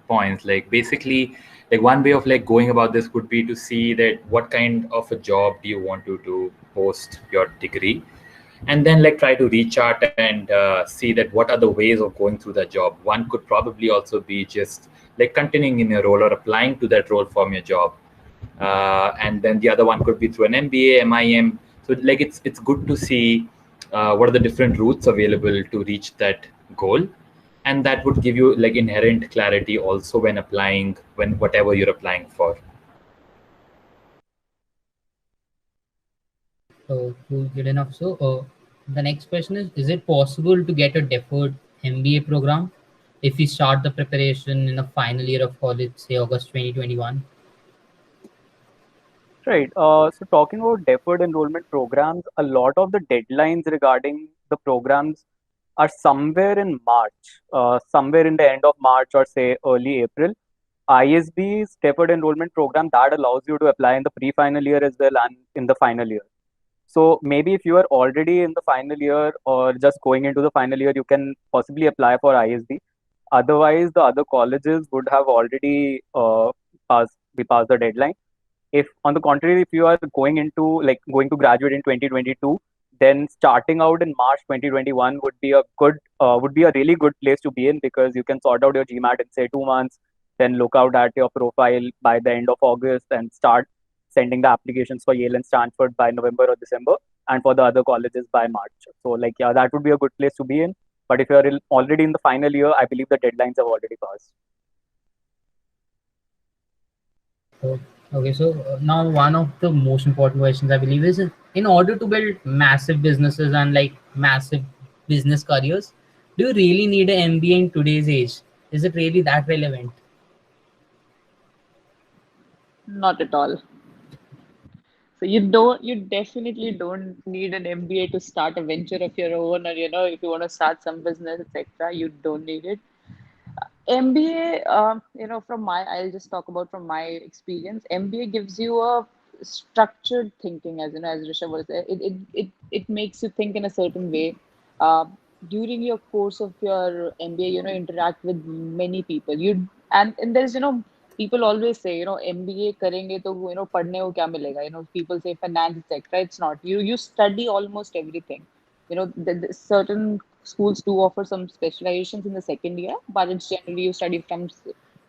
points. Like basically, like one way of like going about this would be to see that what kind of a job do you want to do post your degree, and then like try to rechart and see that what are the ways of going through that job. One could probably also be just like continuing in your role or applying to that role from your job, and then the other one could be through an MBA, MIM. So like it's good to see what are the different routes available to reach that goal, and that would give you like inherent clarity also when applying, when whatever you're applying for. Cool, good enough. So the next question is it possible to get a deferred MBA program if we start the preparation in the final year of college, say August 2021? Right. So talking about deferred enrollment programs, a lot of the deadlines regarding the programs are somewhere in March, somewhere in the end of March or say early April. ISB's deferred enrollment program that allows you to apply in the pre-final year as well and in the final year. So maybe if you are already in the final year or just going into the final year, you can possibly apply for ISB. Otherwise, the other colleges would have already passed the deadline. If on the contrary, if you are going to graduate in 2022, then starting out in March 2021 would be a really good place to be in, because you can sort out your GMAT in say 2 months, then look out at your profile by the end of August and start sending the applications for Yale and Stanford by November or December, and for the other colleges by March. So yeah, that would be a good place to be in. But if you're already in the final year, I believe the deadlines have already passed. Okay, so now one of the most important questions I believe is in order to build massive businesses and like massive business careers, do you really need an MBA in today's age? Is it really that relevant? Not at all. So you definitely don't need an MBA to start a venture of your own, or if you want to start some business, etc. You don't need it. MBA, I'll just talk about from my experience. MBA gives you a structured thinking, as as Rishabh was there. It makes you think in a certain way. Uh, During your course of your MBA, interact with many people. And there's people always say MBA करेंगे तो पढ़ने को क्या मिलेगा? People say finance, etc. It's not. You study almost everything. The certain schools do offer some specializations in the second year, but it's generally you study from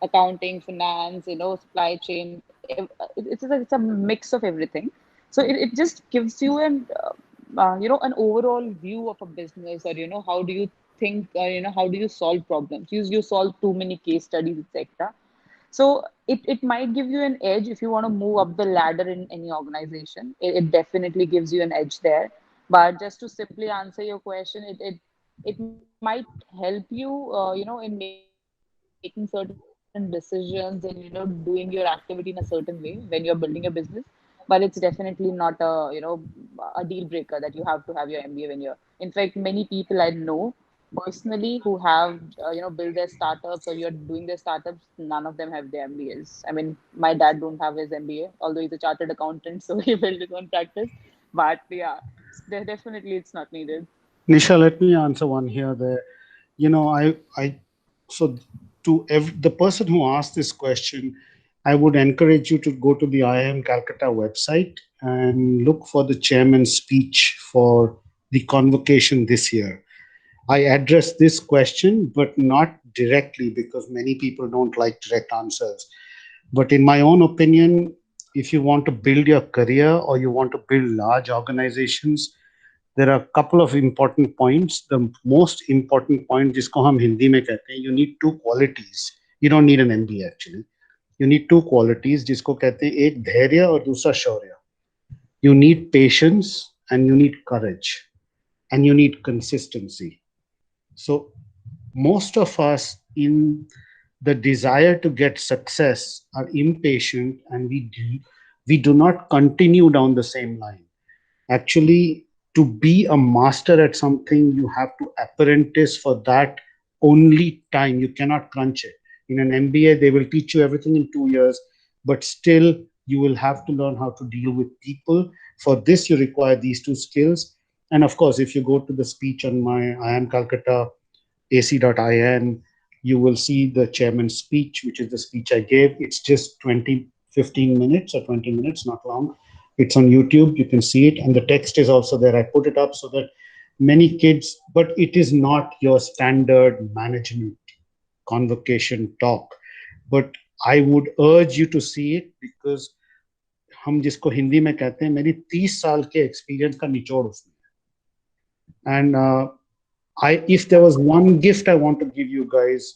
accounting, finance, supply chain. It's a mix of everything. So it just gives you an overall view of a business, or how do you think, how do you solve problems? You solve too many case studies, etc. So it might give you an edge if you want to move up the ladder in any organization. It definitely gives you an edge there. But just to simply answer your question, it might help you, in making certain decisions and doing your activity in a certain way when you're building a business. But it's definitely not a deal breaker that you have to have your MBA when you're. In fact, many people I know personally who have built their startups or you're doing their startups, none of them have their MBAs. I mean, my dad don't have his MBA, although he's a chartered accountant, so he built his own practice. But yeah, definitely it's not needed. Nisha, let me answer one here. There, so the person who asked this question, I would encourage you to go to the IIM Calcutta website and look for the chairman's speech for the convocation this year. I addressed this question, but not directly because many people don't like direct answers. But in my own opinion, if you want to build your career or you want to build large organizations, there are a couple of important points. The most important point, जिसको हम हिंदी में कहते हैं, you need two qualities. You don't need an MBA actually. You need two qualities, जिसको कहते हैं एक धैर्य और दूसरा शौर्य. You need patience and you need courage and you need consistency. So most of us in the desire to get success are impatient and we do not continue down the same line. Actually, to be a master at something, you have to apprentice for that only time. You cannot crunch it. In an MBA, they will teach you everything in 2 years, but still you will have to learn how to deal with people. For this, you require these two skills. And of course, if you go to the speech on my IIM Calcutta ac.in, you will see the chairman's speech, which is the speech I gave. It's just 15 minutes or 20 minutes, not long. It's on YouTube, you can see it, and the text is also there. I put it up so that many kids, but it is not your standard management convocation talk. But I would urge you to see it because हम जिसको हिंदी में कहते हैं, मेरी 30 साल के experience का निचोड़ उसमें है. And if there was one gift I want to give you guys,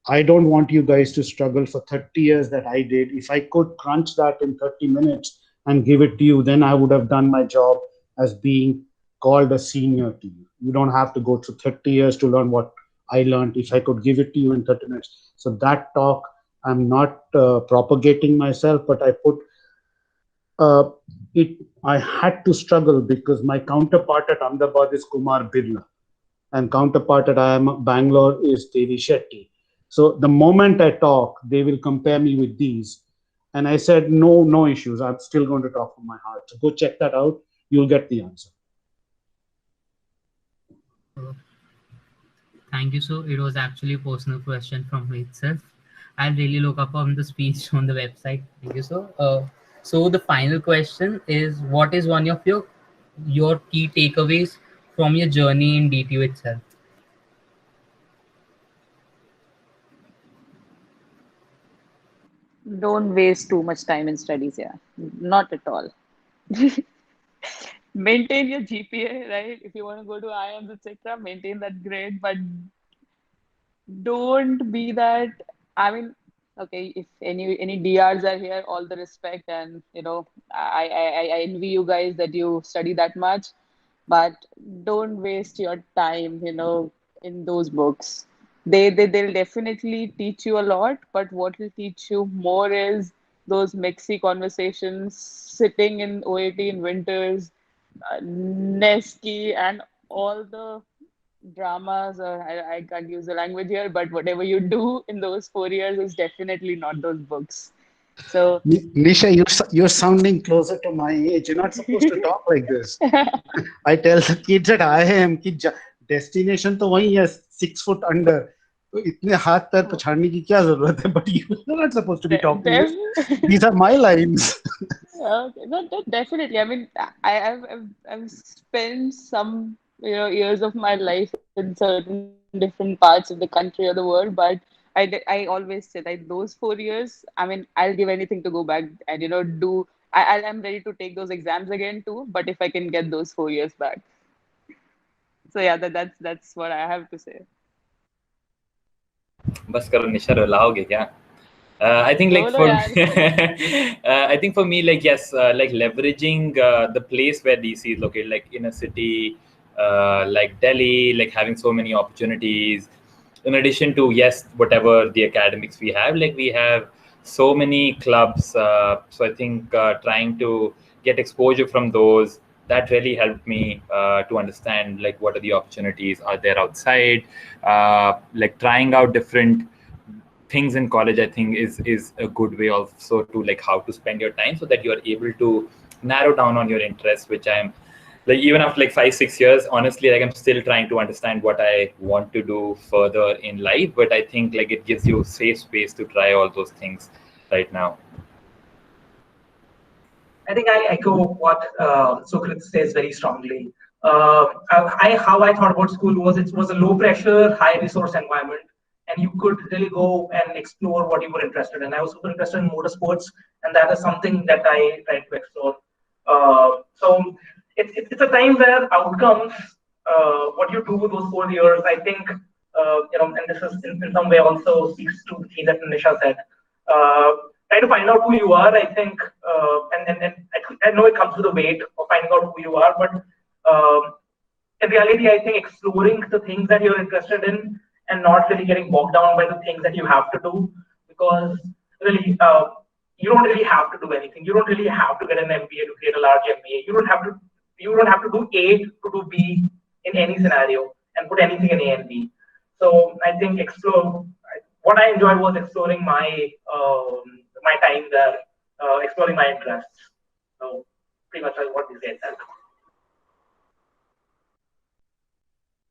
I don't want you guys to struggle for 30 years that I did. If I could crunch that in 30 minutes and give it to you, then I would have done my job as being called a senior to you. You don't have to go through 30 years to learn what I learned if I could give it to you in 30 minutes. So that talk, I'm not propagating myself, but I put I had to struggle because my counterpart at Ahmedabad is Kumar Birla and counterpart at IIM Bangalore is Devi Shetty. So the moment I talk, they will compare me with these. And I said, no issues. I'm still going to talk from my heart. So go check that out. You'll get the answer. Thank you. So it was actually a personal question from me itself. I'll really look up on the speech on the website. Thank you, sir. So the final question is, what is one of your key takeaways from your journey in DTU itself? Don't waste too much time in studies, yeah. Not at all. Maintain your GPA, right? If you want to go to IIMs, etc., maintain that grade, but don't be that. I mean, okay, if any DRs are here, all the respect, and I envy you guys that you study that much, but don't waste your time, in those books. They'll definitely teach you a lot, but what will teach you more is those mexy conversations, sitting in OAT in winters, Nesky, and all the dramas, or I can't use the language here, but whatever you do in those 4 years is definitely not those books. So Nisha, you're sounding closer to my age. You're not supposed to talk like this. I tell the kids at IIM कि destination तो वही है 6 foot under. तो इतने हाथ पैर पछाड़ने की क्या जरूरत है? But you're not supposed to be talking this. These are my lines. Okay, no, definitely. I mean, I've spent some years of my life in certain different parts of the country or the world, but I always say that those 4 years, I mean, I'll give anything to go back and do. I'm ready to take those exams again too. But if I can get those 4 years back, so yeah, that's what I have to say. बस करो निशा, रुलाओगे क्या? I think like No, for yaar. I think for me, like yes, like leveraging the place where DC is located, like in a city like Delhi, like having so many opportunities. In addition to yes, whatever the academics we have, like we have so many clubs. So I think trying to get exposure from those, that really helped me to understand like what are the opportunities are there outside. Like trying out different things in college, I think is a good way also to like how to spend your time so that you are able to narrow down on your interests, which I'm like even after like 5-6 years, honestly, like I'm still trying to understand what I want to do further in life. But I think like it gives you safe space to try all those things right now. I think I echo what Sukrit says very strongly. How I thought about school was it was a low pressure, high resource environment, and you could really go and explore what you were interested in. I was super interested in motorsports, and that is something that I tried to explore. So it's a time where outcomes, what you do with those 4 years, I think, and this is in some way also speaks to the thing that Nisha said. Try to find out who you are, I think, and I know it comes with a weight of finding out who you are, but in reality, I think exploring the things that you're interested in and not really getting bogged down by the things that you have to do, because really, you don't really have to do anything. You don't really have to get an MBA to create a large MBA. You don't have to do A to do B in any scenario and put anything in A and B. So I think explore. What I enjoyed was exploring my my time there, exploring my interests. So pretty much what you said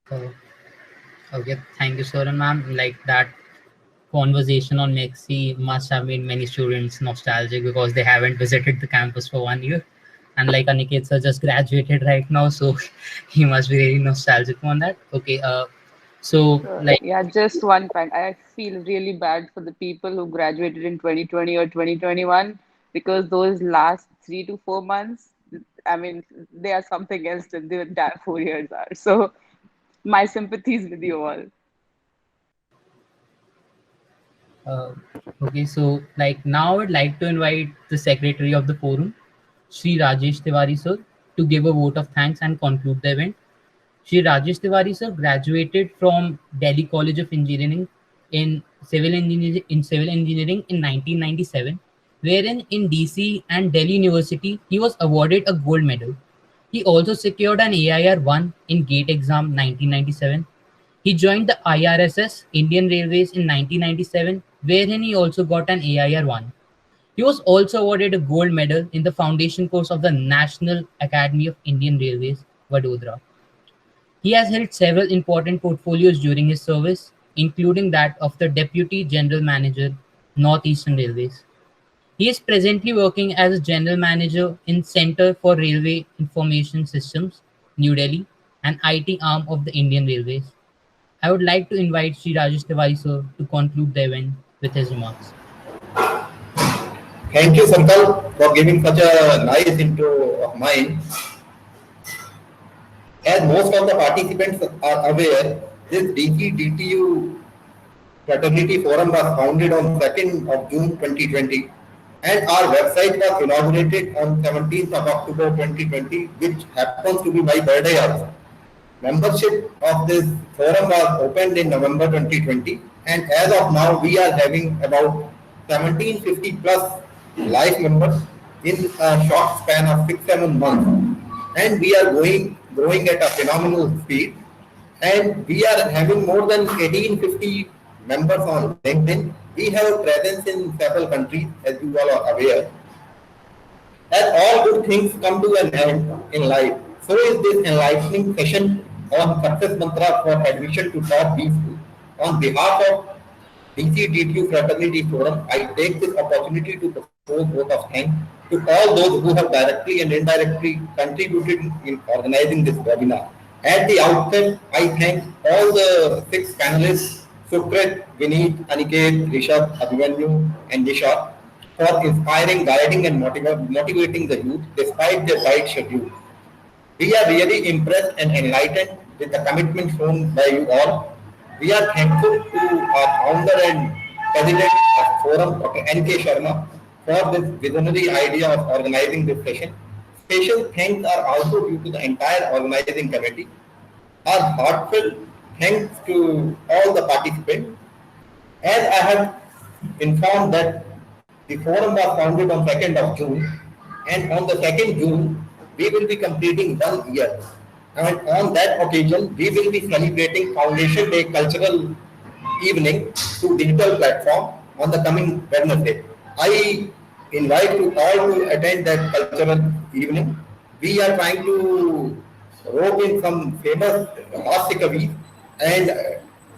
there. Okay, thank you, Soren ma'am. Like that conversation on Mexi must have made many students nostalgic because they haven't visited the campus for 1 year. And like Aniket sir just graduated right now, so he must be really nostalgic on that. Okay, so like Yeah, just one point. I feel really bad for the people who graduated in 2020 or 2021 because those last 3 to 4 months, I mean, they are something else than the entire 4 years are. So my sympathies with you all. okay, so like now I'd like to invite the secretary of the forum, Sri Rajesh Tiwari sir, to give a vote of thanks and conclude the event. Sri Rajesh Tiwari sir graduated from Delhi College of Engineering in civil engineering in 1997, wherein in DC and Delhi University he was awarded a gold medal. He also secured an AIR-1 in GATE exam 1997. He joined the IRSS Indian Railways in 1997, wherein he also got an AIR-1. He was also awarded a gold medal in the foundation course of the National Academy of Indian Railways, Vadodara. He has held several important portfolios during his service, including that of the Deputy General Manager, Northeastern Railways. He is presently working as a General Manager in Centre for Railway Information Systems, New Delhi, an IT arm of the Indian Railways. I would like to invite Sri Rajesh Tiwari sir to conclude the event with his remarks. Thank you, Sankalp, for giving such a nice intro of mine. As most of the participants are aware, this DTU Fraternity Forum was founded on 2nd of June 2020 and our website was inaugurated on 17th of October 2020, which happens to be my birthday also. Membership of this forum was opened in November 2020 and as of now we are having about 1750 plus live members in a short span of 6-7 months, and we are growing at a phenomenal speed, and we are having more than 1850 members on LinkedIn. We have a presence in several countries, as you all are aware. As all good things come to an end in life, so is this enlightening session on success mantra for admission to top B school. On behalf of DCDTU Fraternity Forum, I take this opportunity to propose vote of thanks to all those who have directly and indirectly contributed in organizing this webinar. At the outset, I thank all the 6 panelists, Sukrit, Vineet, Aniket, Rishabh, Abhimanyu, and Nisha, for inspiring, guiding, and motivating the youth despite their tight schedule. We are really impressed and enlightened with the commitment shown by you all. We are thankful to our founder and president of Forum, Dr. N.K. Sharma, for this visionary idea of organizing this session. Special thanks are also due to the entire organizing committee. Our heartfelt thanks to all the participants. As I have informed that the forum was founded on 2nd of June, and on the 2nd June, we will be completing 1 year. And on that occasion, we will be celebrating Foundation Day Cultural Evening through digital platform on the coming Wednesday. I invite you all to attend that cultural evening. We are trying to rope in some famous Hasya Kavi, and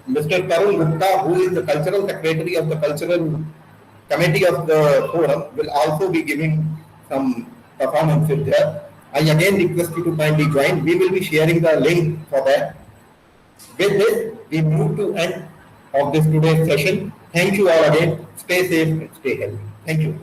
Mr. Tarun Gupta, who is the cultural secretary of the cultural committee of the forum, will also be giving some performances there. I again request you to kindly join. We will be sharing the link for that. With this, we move to end of this today's session. Thank you all again. Stay safe and stay healthy. Thank you.